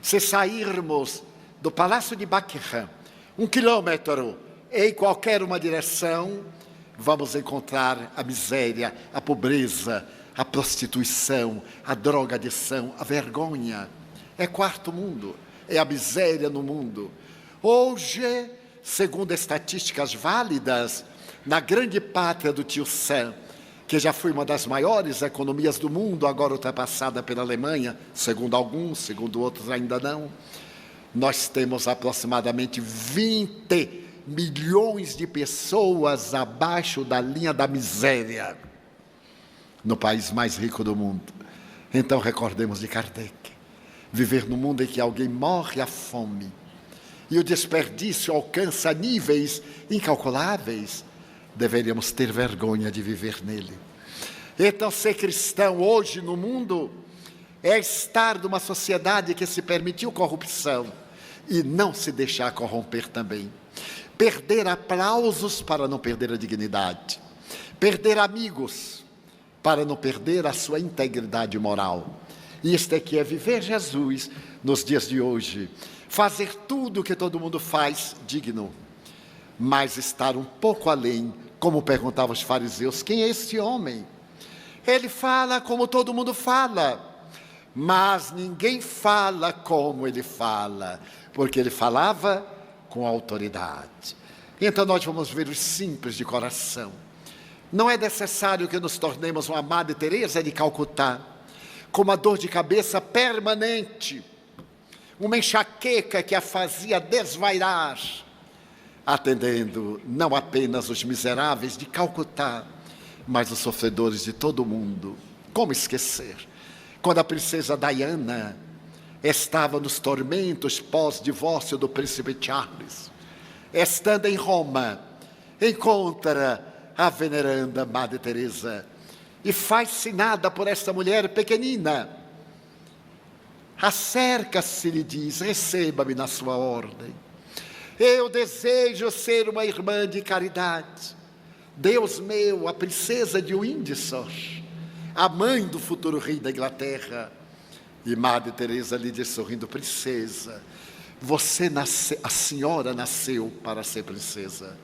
Speaker 1: Se sairmos do Palácio de Buckingham, 1 quilômetro em qualquer uma direção, vamos encontrar a miséria, a pobreza, a prostituição, a drogadição, a vergonha. É quarto mundo, é a miséria no mundo. Hoje, segundo estatísticas válidas, na grande pátria do tio Sam, que já foi uma das maiores economias do mundo, agora ultrapassada pela Alemanha, segundo alguns, segundo outros ainda não, nós temos aproximadamente 20 milhões de pessoas abaixo da linha da miséria, no país mais rico do mundo. Então recordemos de Kardec, viver num mundo em que alguém morre à fome, e o desperdício alcança níveis incalculáveis, deveríamos ter vergonha de viver nele. Então, ser cristão hoje no mundo é estar numa sociedade que se permitiu corrupção e não se deixar corromper também. Perder aplausos para não perder a dignidade. Perder amigos para não perder a sua integridade moral. Isto é que é viver Jesus nos dias de hoje. Fazer tudo o que todo mundo faz digno, mas estar um pouco além. Como perguntavam os fariseus, quem é esse homem? Ele fala como todo mundo fala, mas ninguém fala como ele fala, porque ele falava com autoridade. Então nós vamos ver os simples de coração. Não é necessário que nos tornemos uma Madre Teresa de Calcutá, com uma dor de cabeça permanente, uma enxaqueca que a fazia desvairar, atendendo não apenas os miseráveis de Calcutá, mas os sofredores de todo o mundo. Como esquecer? Quando a princesa Diana estava nos tormentos pós-divórcio do príncipe Charles, estando em Roma, encontra a veneranda Madre Teresa e fascinada por esta mulher pequenina, acerca-se e lhe diz: receba-me na sua ordem. Eu desejo ser uma irmã de caridade. Deus meu, a princesa de Windsor, a mãe do futuro rei da Inglaterra. E Madre Teresa lhe diz sorrindo: princesa, a senhora nasceu para ser princesa.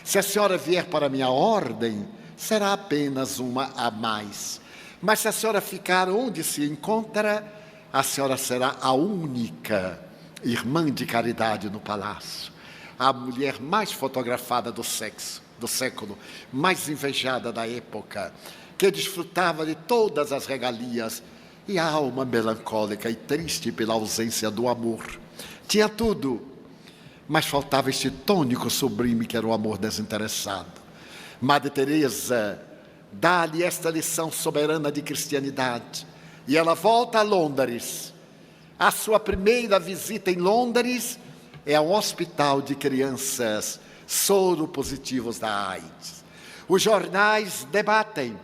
Speaker 1: Se a senhora vier para a minha ordem, será apenas uma a mais. Mas se a senhora ficar onde se encontra, a senhora será a única irmã de caridade no palácio. A mulher mais fotografada do século, mais invejada da época, que desfrutava de todas as regalias, e a alma melancólica e triste pela ausência do amor. Tinha tudo, mas faltava este tônico sublime que era o amor desinteressado. Madre Teresa dá-lhe esta lição soberana de cristianidade, e ela volta a Londres. A sua primeira visita em Londres é a um hospital de crianças soropositivos da AIDS. Os jornais debatem.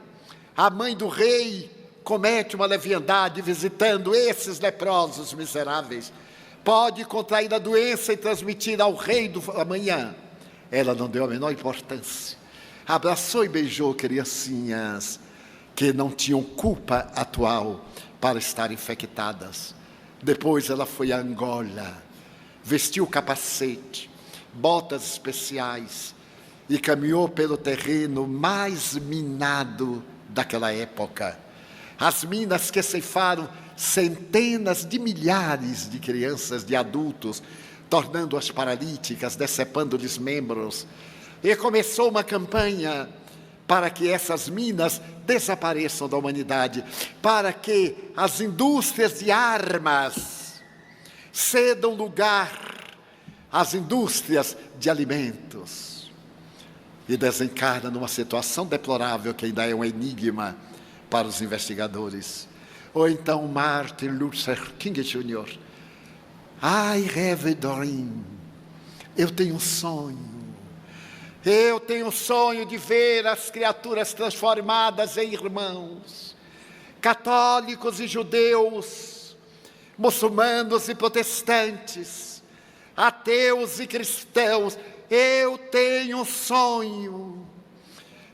Speaker 1: A mãe do rei comete uma leviandade visitando esses leprosos miseráveis. Pode contrair a doença e transmitir ao rei do amanhã. Ela não deu a menor importância. Abraçou e beijou criancinhas que não tinham culpa atual para estar infectadas. Depois ela foi a Angola, vestiu capacete, botas especiais e caminhou pelo terreno mais minado daquela época. As minas que ceifaram centenas de milhares de crianças, de adultos, tornando-as paralíticas, decepando-lhes membros. E começou uma campanha para que essas minas desapareçam da humanidade, para que as indústrias de armas cedam lugar às indústrias de alimentos. E desencarna numa situação deplorável que ainda é um enigma para os investigadores. Ou então Martin Luther King Jr. I have a dream. Eu tenho um sonho. Eu tenho um sonho de ver as criaturas transformadas em irmãos, católicos e judeus, muçulmanos e protestantes, ateus e cristãos. Eu tenho um sonho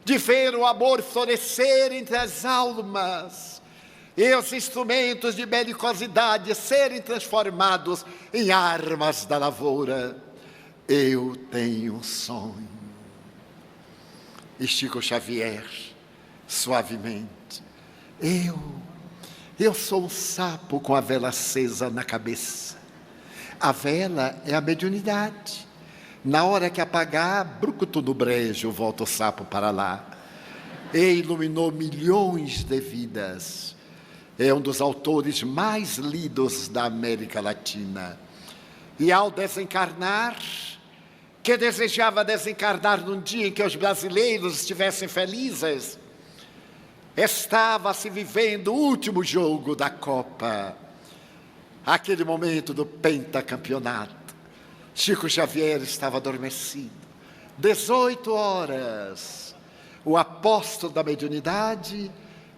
Speaker 1: de ver o amor florescer entre as almas e os instrumentos de belicosidade serem transformados em armas da lavoura. Eu tenho um sonho. E Chico Xavier, suavemente: eu sou um sapo com a vela acesa na cabeça. A vela é a mediunidade. Na hora que apagar, brucutu no brejo, volta o sapo para lá. E iluminou milhões de vidas. É um dos autores mais lidos da América Latina. E ao desencarnar, que desejava desencarnar num dia em que os brasileiros estivessem felizes, estava se vivendo o último jogo da Copa, aquele momento do pentacampeonato. Chico Xavier estava adormecido. 18 horas. O apóstolo da mediunidade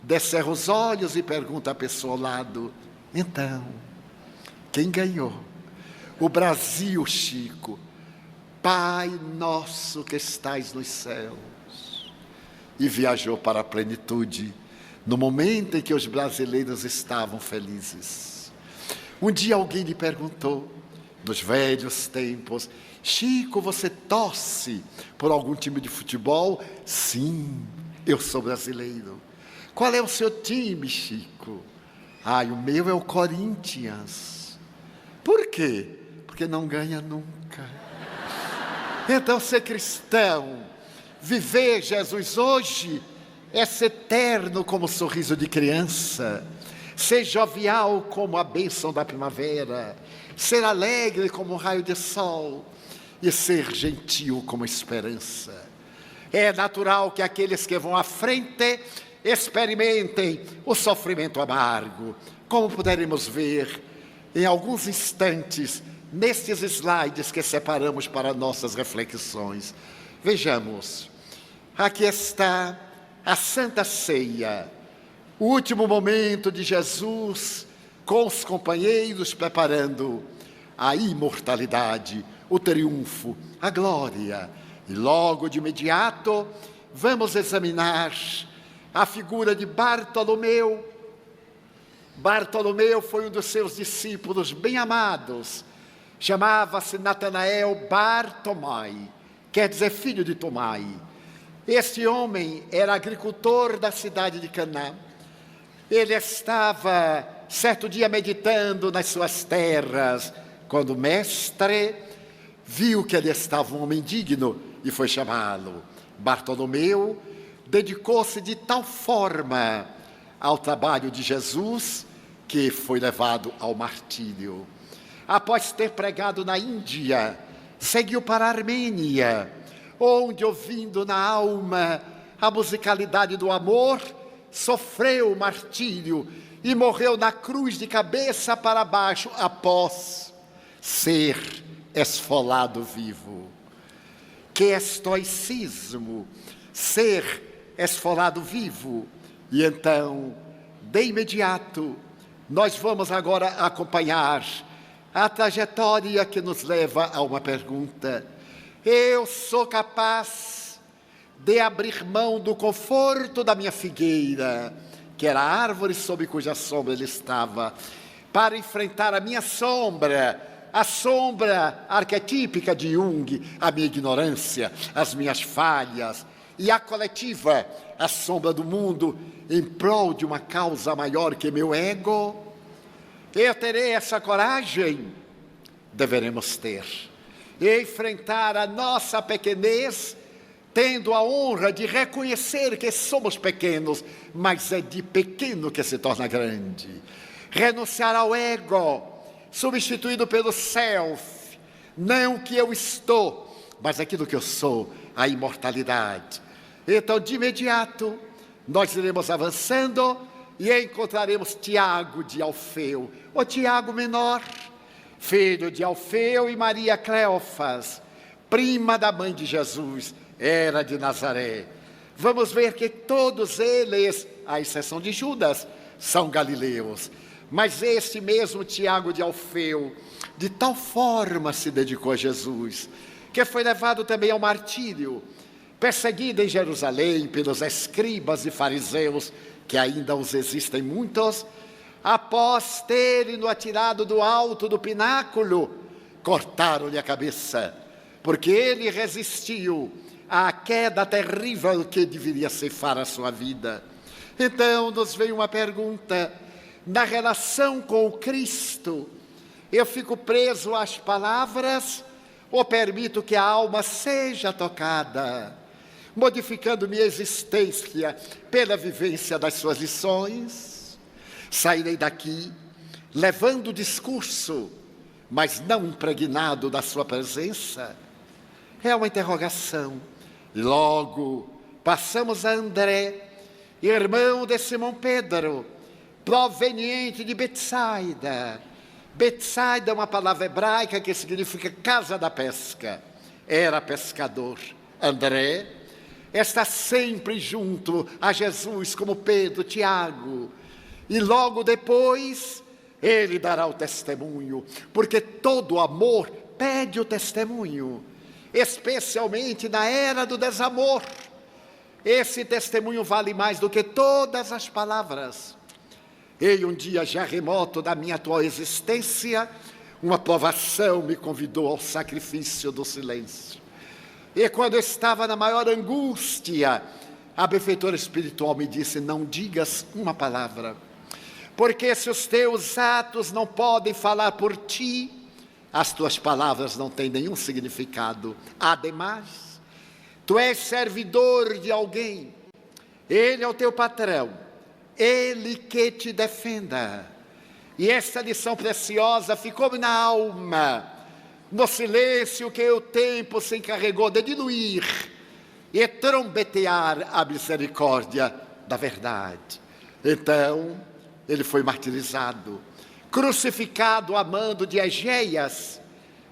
Speaker 1: descerra os olhos e pergunta à pessoa ao lado: então, quem ganhou? O Brasil, Chico. Pai nosso que estais nos céus. E viajou para a plenitude, no momento em que os brasileiros estavam felizes. Um dia alguém lhe perguntou, nos velhos tempos: Chico, você torce por algum time de futebol? Sim, eu sou brasileiro. Qual é o seu time, Chico? O meu é o Corinthians. Por quê? Porque não ganha nunca. Então, ser cristão, viver Jesus hoje, é ser eterno como o sorriso de criança, ser jovial como a bênção da primavera, ser alegre como um raio de sol e ser gentil como a esperança. É natural que aqueles que vão à frente experimentem o sofrimento amargo, como poderemos ver em alguns instantes nestes slides que separamos para nossas reflexões. Vejamos, aqui está a Santa Ceia, o último momento de Jesus com os companheiros preparando a imortalidade, o triunfo, a glória. E logo de imediato vamos examinar a figura de Bartolomeu. Bartolomeu foi um dos seus discípulos bem amados. Chamava-se Natanael Bartomai, quer dizer filho de Tomai. Este homem era agricultor da cidade de Caná. Ele estava certo dia meditando nas suas terras, quando o mestre viu que ele estava um homem digno e foi chamá-lo. Bartolomeu dedicou-se de tal forma ao trabalho de Jesus que foi levado ao martírio. Após ter pregado na Índia, seguiu para a Armênia, onde, ouvindo na alma a musicalidade do amor, sofreu o martírio e morreu na cruz de cabeça para baixo, após ser esfolado vivo. Que estoicismo, ser esfolado vivo. E então, de imediato, nós vamos agora acompanhar a trajetória que nos leva a uma pergunta: eu sou capaz de abrir mão do conforto da minha figueira, que era a árvore sob cuja sombra ele estava, para enfrentar a minha sombra, a sombra arquetípica de Jung, a minha ignorância, as minhas falhas, e a coletiva, a sombra do mundo, em prol de uma causa maior que meu ego? Eu terei essa coragem? Deveremos ter. E enfrentar a nossa pequenez, tendo a honra de reconhecer que somos pequenos, mas é de pequeno que se torna grande. Renunciar ao ego, substituído pelo self, não o que eu estou, mas aquilo que eu sou, a imortalidade. Então, de imediato, nós iremos avançando e encontraremos Tiago de Alfeu, o Tiago menor, filho de Alfeu e Maria Cleófas, prima da mãe de Jesus, era de Nazaré. Vamos ver que todos eles, à exceção de Judas, são galileus. Mas este mesmo Tiago de Alfeu, de tal forma se dedicou a Jesus, que foi levado também ao martírio, perseguido em Jerusalém pelos escribas e fariseus, que ainda os existem muitos. Após terem-no atirado do alto do pináculo, cortaram-lhe a cabeça, porque ele resistiu à queda terrível que deveria ceifar a sua vida. Então nos vem uma pergunta: na relação com o Cristo, eu fico preso às palavras ou permito que a alma seja tocada, modificando minha existência pela vivência das suas lições? Sairei daqui levando o discurso, mas não impregnado da sua presença? É uma interrogação. E logo passamos a André, irmão de Simão Pedro, proveniente de Betsaida. Betsaida é uma palavra hebraica que significa casa da pesca. Era pescador. André está sempre junto a Jesus, como Pedro, Tiago. E logo depois ele dará o testemunho, porque todo amor pede o testemunho, especialmente na era do desamor. Esse testemunho vale mais do que todas as palavras. Em um dia já remoto da minha atual existência, uma provação me convidou ao sacrifício do silêncio. E quando eu estava na maior angústia, a benfeitora espiritual me disse: não digas uma palavra, porque se os teus atos não podem falar por ti, as tuas palavras não têm nenhum significado. Ademais, tu és servidor de alguém, ele é o teu patrão, ele que te defenda. E essa lição preciosa ficou-me na alma, no silêncio que o tempo se encarregou de diluir e trombetear a misericórdia da verdade. Então ele foi martirizado, crucificado a mando de Egeias,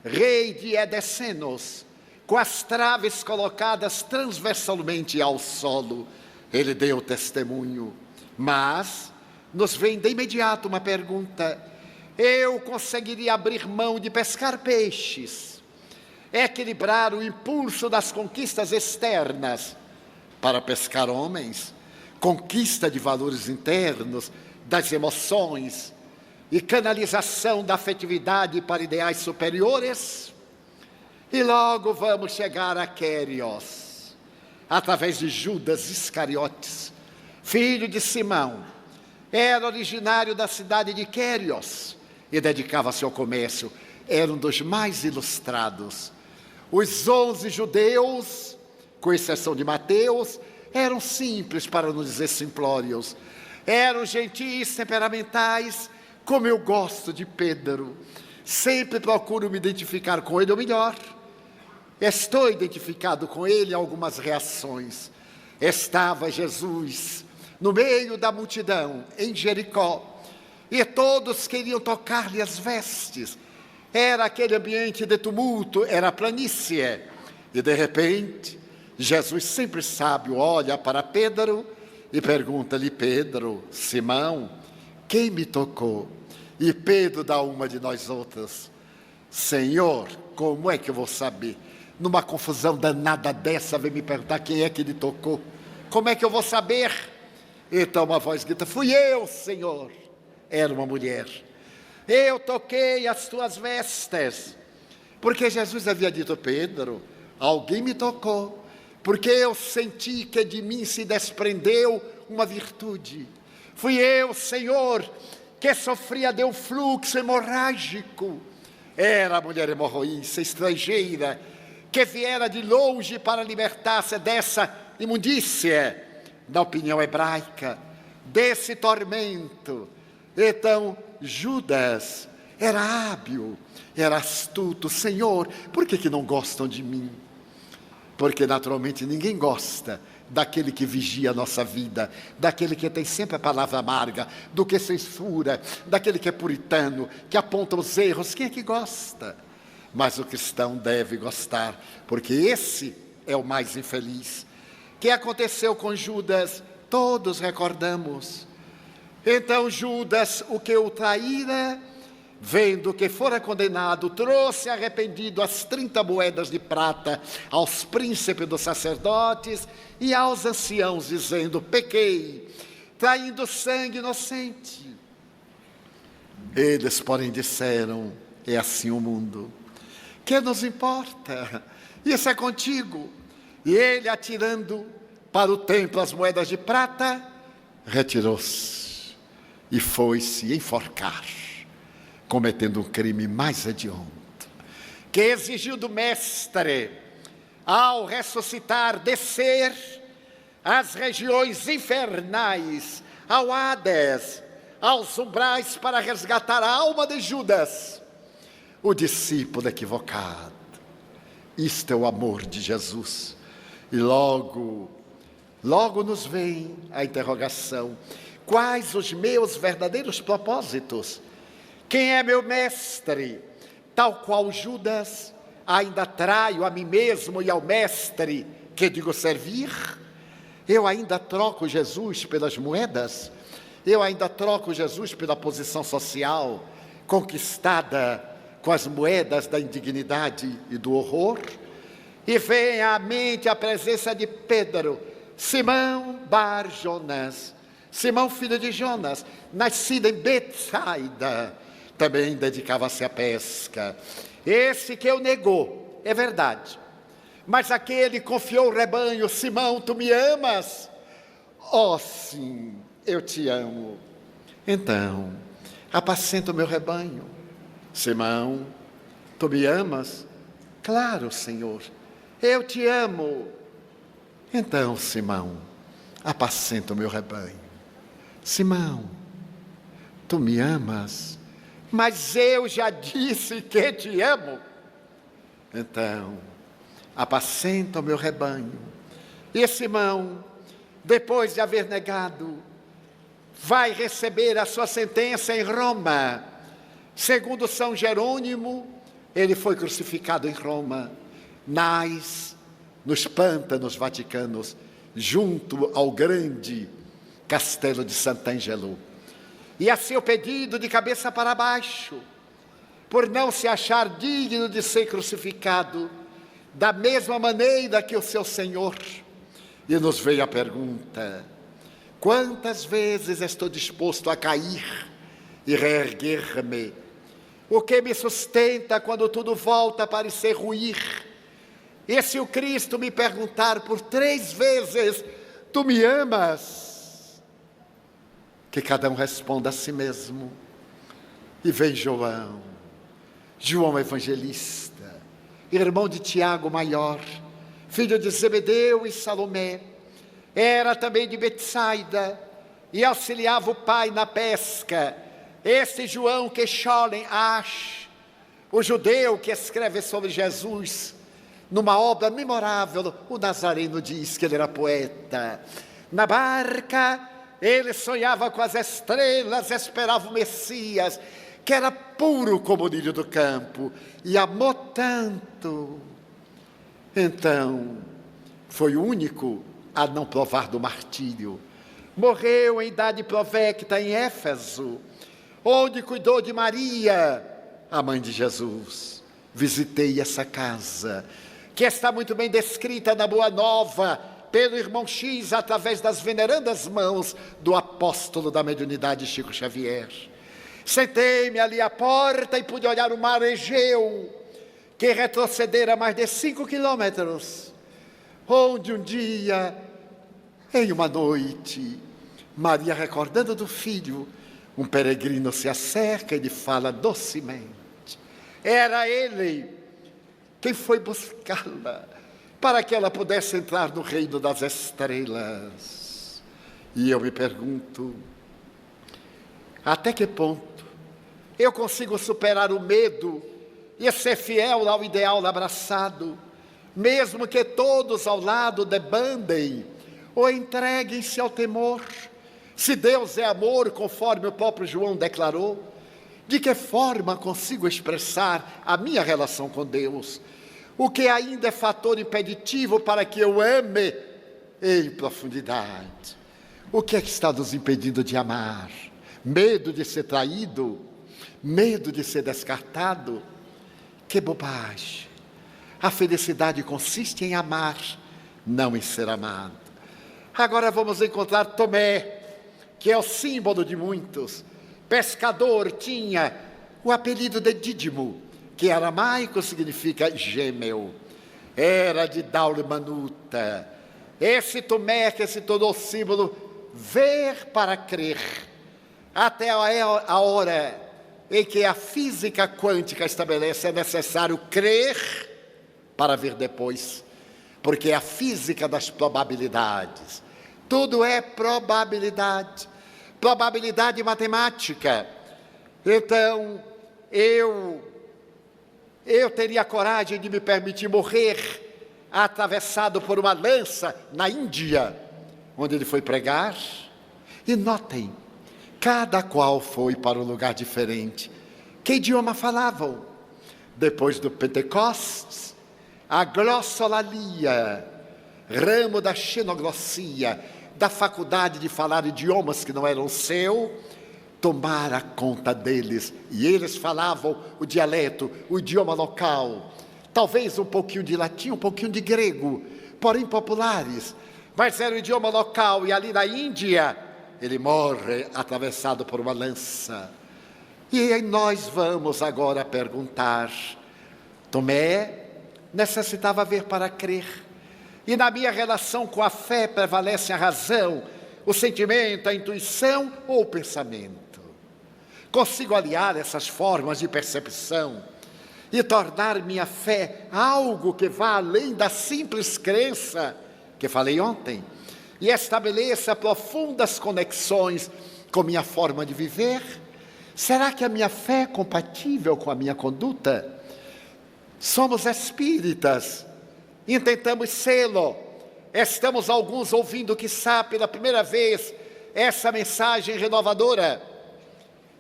Speaker 1: rei de Edessenos, com as traves colocadas transversalmente ao solo. Ele deu testemunho. Mas nos vem de imediato uma pergunta: eu conseguiria abrir mão de pescar peixes, equilibrar o impulso das conquistas externas para pescar homens, conquista de valores internos, das emoções e canalização da afetividade para ideais superiores? E logo vamos chegar a Quérios, através de Judas Iscariotes, filho de Simão. Era originário da cidade de Quérios e dedicava-se ao comércio. Era um dos mais ilustrados. Os 11 judeus, com exceção de Mateus, eram simples, para não dizer simplórios. Eram gentis, temperamentais, como eu gosto de Pedro. Sempre procuro me identificar com ele, ou melhor, estou identificado com ele em algumas reações. Estava Jesus no meio da multidão, em Jericó, e todos queriam tocar-lhe as vestes. Era aquele ambiente de tumulto, era a planície. E de repente, Jesus, sempre sábio, olha para Pedro e pergunta-lhe: Pedro, Simão, quem me tocou? E Pedro dá uma de nós outras: Senhor, como é que eu vou saber? Numa confusão danada dessa, vem me perguntar quem é que lhe tocou. Como é que eu vou saber? Então uma voz grita: fui eu, Senhor. Era uma mulher. Eu toquei as tuas vestes. Porque Jesus havia dito: Pedro, alguém me tocou, porque eu senti que de mim se desprendeu uma virtude. Fui eu, Senhor, que sofria de um fluxo hemorrágico. Era a mulher hemorroíça, estrangeira, que viera de longe para libertar-se dessa imundícia, na opinião hebraica, desse tormento. Então Judas era hábil, era astuto. Senhor, por que não gostam de mim? Porque naturalmente ninguém gosta daquele que vigia a nossa vida, daquele que tem sempre a palavra amarga, do que censura, daquele que é puritano, que aponta os erros. Quem é que gosta? Mas o cristão deve gostar, porque esse é o mais infeliz. O que aconteceu com Judas? Todos recordamos. Então Judas, o que o traíra, vendo que fora condenado, trouxe arrependido as 30 moedas de prata aos príncipes dos sacerdotes e aos anciãos, dizendo: pequei, traindo sangue inocente. Eles, porém, disseram: é assim o mundo. Que nos importa? Isso é contigo. E ele, atirando para o templo as moedas de prata, retirou-se e foi-se enforcar, cometendo um crime mais hediondo, que exigiu do mestre, ao ressuscitar, descer às regiões infernais, ao Hades, aos umbrais, para resgatar a alma de Judas, o discípulo equivocado. Isto é o amor de Jesus. E logo nos vem a interrogação: quais os meus verdadeiros propósitos? Quem é meu mestre? Tal qual Judas, ainda traio a mim mesmo e ao mestre que digo servir? Eu ainda troco Jesus pelas moedas? Eu ainda troco Jesus pela posição social conquistada com as moedas da indignidade e do horror? E vem à mente a presença de Pedro, Simão Bar Jonas, Simão filho de Jonas, nascido em Betsaida, também dedicava-se à pesca. Esse que o negou, é verdade, mas aquele confiou o rebanho. Simão, tu me amas? Oh, sim, eu te amo. Então, apacenta o meu rebanho. Simão, tu me amas? Claro, Senhor, eu te amo. Então, Simão, apacenta o meu rebanho. Simão, tu me amas? Mas eu já disse que te amo. Então, apacenta o meu rebanho. E Simão, depois de haver negado, vai receber a sua sentença em Roma. Segundo São Jerônimo, ele foi crucificado em Roma, nos pântanos vaticanos, junto ao grande castelo de Sant'Angelo. E a seu pedido, de cabeça para baixo, por não se achar digno de ser crucificado, da mesma maneira que o seu Senhor. E nos veio a pergunta: quantas vezes estou disposto a cair e reerguer-me? O que me sustenta quando tudo volta a parecer ruir? E se o Cristo me perguntar por 3 vezes: tu me amas? Que cada um responda a si mesmo. E vem João Evangelista, irmão de Tiago Maior, filho de Zebedeu e Salomé, era também de Betsaida e auxiliava o pai na pesca. Este João que Scholem Asch, o judeu que escreve sobre Jesus, numa obra memorável, o Nazareno diz que ele era poeta. Na barca, ele sonhava com as estrelas, esperava o Messias, que era puro como o lírio do campo, e amou tanto. Então, foi o único a não provar do martírio. Morreu em idade provecta em Éfeso, onde cuidou de Maria, a mãe de Jesus. Visitei essa casa, que está muito bem descrita na Boa Nova, pelo irmão X, através das venerandas mãos do apóstolo da mediunidade Chico Xavier. Sentei-me ali à porta e pude olhar o mar Egeu, que retrocedera mais de 5 quilômetros, onde um dia, em uma noite, Maria, recordando do filho, um peregrino se acerca e lhe fala docemente. Era ele quem foi buscá-la, para que ela pudesse entrar no reino das estrelas. E eu me pergunto, até que ponto eu consigo superar o medo e ser fiel ao ideal abraçado, mesmo que todos ao lado debandem ou entreguem-se ao temor? Se Deus é amor, conforme o próprio João declarou, de que forma consigo expressar a minha relação com Deus? O que ainda é fator impeditivo para que eu ame em profundidade? O que é que está nos impedindo de amar? Medo de ser traído? Medo de ser descartado? Que bobagem! A felicidade consiste em amar, não em ser amado. Agora vamos encontrar Tomé, que é o símbolo de muitos. Pescador, tinha o apelido de Dídimo, que em aramaico significa gêmeo. era de Daule Manuta. Esse Tomé que se tornou símbolo, ver para crer, até a hora em que a física quântica estabelece é necessário crer para ver depois, porque é a física das probabilidades. Tudo é probabilidade, probabilidade matemática. Então, eu teria coragem de me permitir morrer atravessado por uma lança na Índia, onde ele foi pregar. E notem, cada qual foi para um lugar diferente. Que idioma falavam? Depois do Pentecostes, a glossolalia, ramo da xenoglossia, da faculdade de falar idiomas que não eram seu, tomara conta deles, e eles falavam o dialeto, o idioma local, talvez um pouquinho de latim, um pouquinho de grego, porém populares, mas era o idioma local. E ali na Índia, ele morre atravessado por uma lança. E aí nós vamos agora perguntar, Tomé necessitava ver para crer, e na minha relação com a fé prevalece a razão, o sentimento, a intuição ou o pensamento? Consigo aliar essas formas de percepção e tornar minha fé algo que vá além da simples crença que falei ontem, e estabeleça profundas conexões com minha forma de viver? Será que a minha fé é compatível com a minha conduta? Somos espíritas, intentamos sê-lo. Estamos alguns ouvindo, quiçá pela primeira vez, essa mensagem renovadora.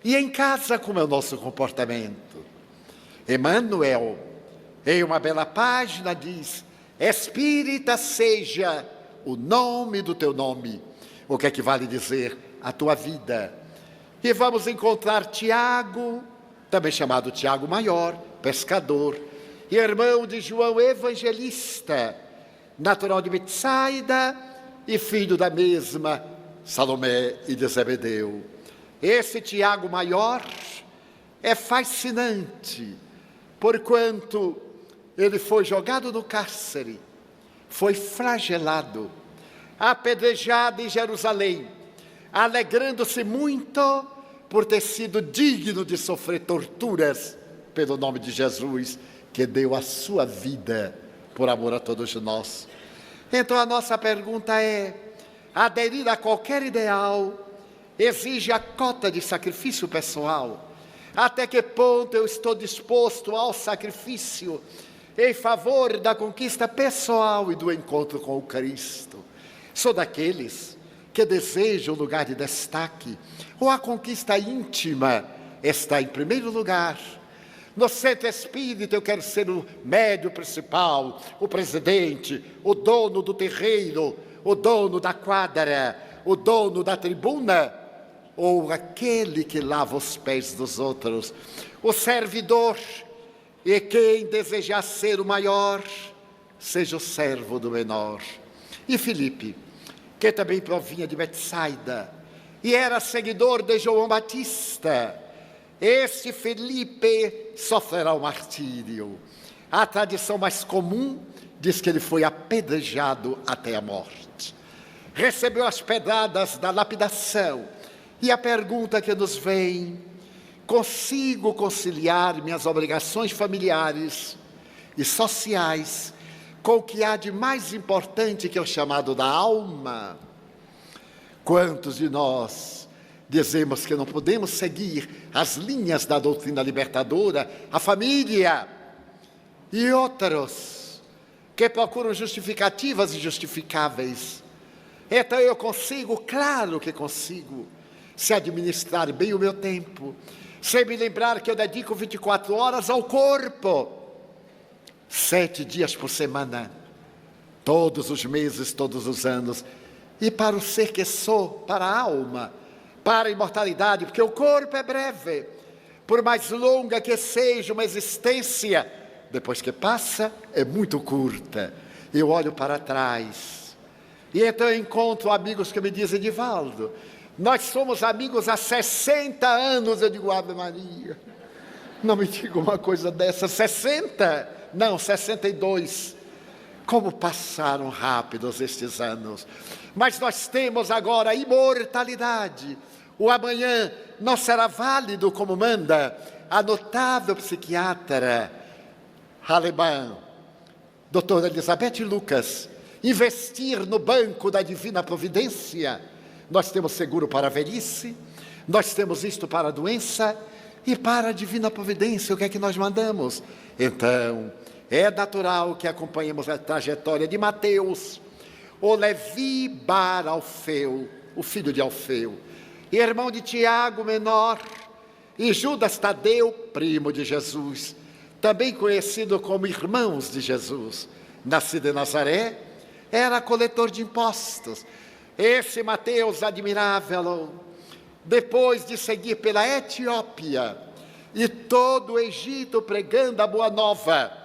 Speaker 1: E em casa, como é o nosso comportamento? Emmanuel, em uma bela página, diz: espírita seja o nome do teu nome, o que equivale dizer a tua vida. E vamos encontrar Tiago, também chamado Tiago Maior, pescador, e irmão de João Evangelista, natural de Betsaida e filho da mesma Salomé e de Zebedeu. Esse Tiago Maior é fascinante, porquanto ele foi jogado no cárcere, foi flagelado, apedrejado em Jerusalém, alegrando-se muito por ter sido digno de sofrer torturas pelo nome de Jesus, que deu a sua vida por amor a todos nós. Então a nossa pergunta é: aderir a qualquer ideal exige a cota de sacrifício pessoal? Até que ponto eu estou disposto ao sacrifício em favor da conquista pessoal e do encontro com o Cristo? Sou daqueles que desejam um lugar de destaque, ou a conquista íntima está em primeiro lugar? No centro espírita eu quero ser o médium principal, o presidente, o dono do terreiro, o dono da quadra, o dono da tribuna, ou aquele que lava os pés dos outros, o servidor. E quem desejar ser o maior, seja o servo do menor. E Filipe, que também provinha de Betsaida e era seguidor de João Batista, esse Filipe sofrerá o martírio. A tradição mais comum diz que ele foi apedrejado até a morte. Recebeu as pedradas da lapidação. E a pergunta que nos vem: consigo conciliar minhas obrigações familiares e sociais com o que há de mais importante, que é o chamado da alma? Quantos de nós dizemos que não podemos seguir as linhas da doutrina libertadora, a família, e outros que procuram justificativas injustificáveis? Então eu consigo, claro que consigo, se administrar bem o meu tempo, sem me lembrar que eu dedico 24 horas ao corpo, 7 dias por semana, todos os meses, todos os anos, e para o ser que sou, para a alma, para a imortalidade, porque o corpo é breve, por mais longa que seja uma existência, depois que passa, é muito curta. Eu olho para trás, e então eu encontro amigos que me dizem: Divaldo, nós somos amigos há 60 anos. Eu digo: Ave Maria, não me diga uma coisa dessa. 60? Não, 62. Como passaram rápidos estes anos. Mas nós temos agora a imortalidade. O amanhã não será válido como manda a notável psiquiatra alemã, doutora Elizabeth Lucas. Investir no banco da divina providência. Nós temos seguro para a velhice, nós temos isto para a doença e para a divina providência. O que é que nós mandamos? Então, é natural que acompanhemos a trajetória de Mateus, o Levi bar Alfeu, o filho de Alfeu, irmão de Tiago menor, e Judas Tadeu, primo de Jesus, também conhecido como irmãos de Jesus, nascido em Nazaré, era coletor de impostos. Esse Mateus admirável, depois de seguir pela Etiópia e todo o Egito pregando a boa nova,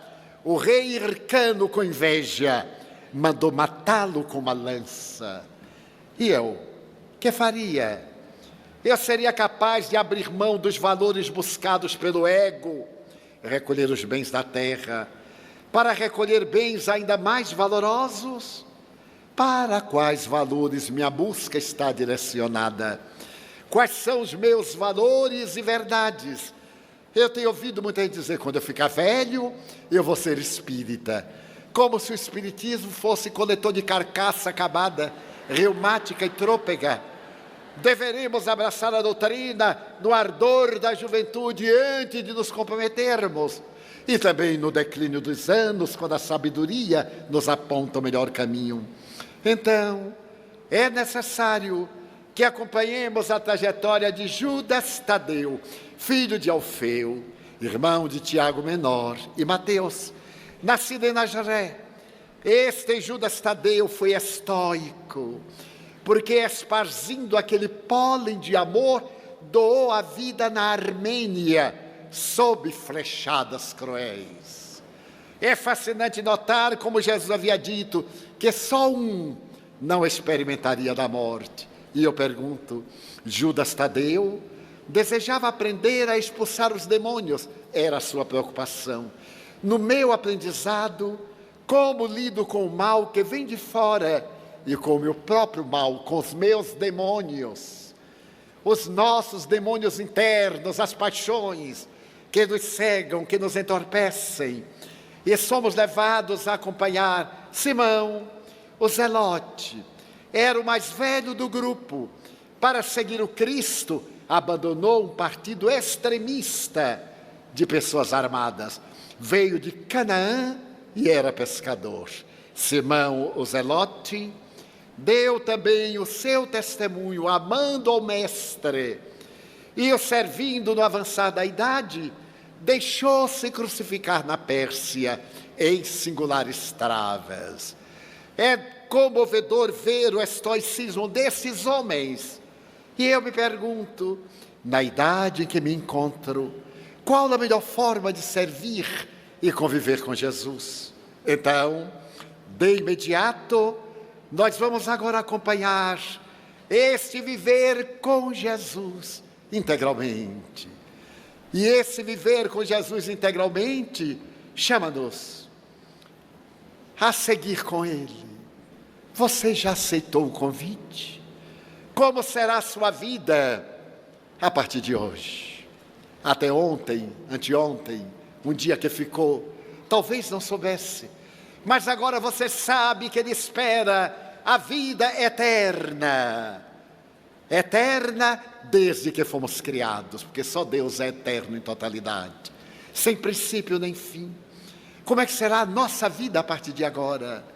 Speaker 1: o rei Hircano, com inveja, mandou matá-lo com uma lança. E eu, que faria? Eu seria capaz de abrir mão dos valores buscados pelo ego, recolher os bens da terra, para recolher bens ainda mais valorosos? Para quais valores minha busca está direcionada? Quais são os meus valores e verdades? Eu tenho ouvido muita gente dizer, quando eu ficar velho, eu vou ser espírita. Como se o espiritismo fosse coletor de carcaça acabada, reumática e trôpega. Deveríamos abraçar a doutrina no ardor da juventude antes de nos comprometermos. E também no declínio dos anos, quando a sabedoria nos aponta o melhor caminho. Então, é necessário que acompanhemos a trajetória de Judas Tadeu, filho de Alfeu, irmão de Tiago menor, e Mateus, nascido em Nazaré. Este Judas Tadeu foi estoico, porque esparzindo aquele pólen de amor, doou a vida na Armênia, sob flechadas cruéis. É fascinante notar como Jesus havia dito que só um não experimentaria da morte. E eu pergunto, Judas Tadeu desejava aprender a expulsar os demônios, era a sua preocupação. No meu aprendizado, como lido com o mal que vem de fora e com o meu próprio mal, com os meus demônios, os nossos demônios internos, as paixões que nos cegam, que nos entorpecem, e somos levados a acompanhar Simão, o Zelote, era o mais velho do grupo. Para seguir o Cristo, abandonou um partido extremista de pessoas armadas. Veio de Canaã e era pescador. Simão, o Zelote, deu também o seu testemunho, amando ao Mestre, e o servindo no avançar da idade, deixou-se crucificar na Pérsia, em singulares travas. É comovedor ver o estoicismo desses homens. E eu me pergunto, na idade em que me encontro, qual a melhor forma de servir e conviver com Jesus? Então, de imediato, nós vamos agora acompanhar este viver com Jesus integralmente. E esse viver com Jesus integralmente chama-nos a seguir com Ele. Você já aceitou o convite? Como será a sua vida a partir de hoje? Até ontem, anteontem, um dia que ficou, talvez não soubesse, mas agora você sabe que Ele espera a vida eterna. Eterna desde que fomos criados, porque só Deus é eterno em totalidade, sem princípio nem fim. Como é que será a nossa vida a partir de agora?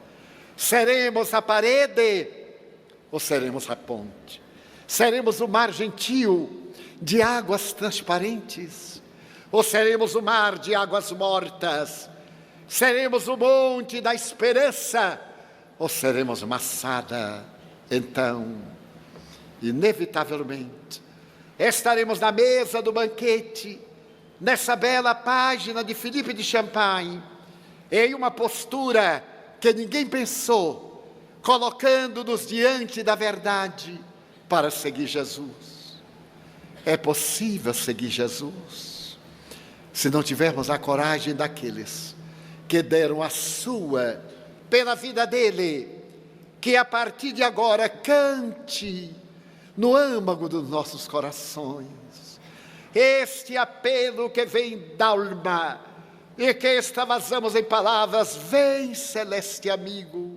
Speaker 1: Seremos a parede ou seremos a ponte? Seremos o mar gentil de águas transparentes? Ou seremos o mar de águas mortas? Seremos o monte da esperança? Ou seremos Massada? Então, inevitavelmente, estaremos na mesa do banquete, nessa bela página de Philippe de Champagne, em uma postura que ninguém pensou, colocando-nos diante da verdade para seguir Jesus. É possível seguir Jesus se não tivermos a coragem daqueles que deram a sua pela vida dele, que a partir de agora cante no âmago dos nossos corações este apelo que vem da alma e que extravasamos em palavras: vem, celeste amigo,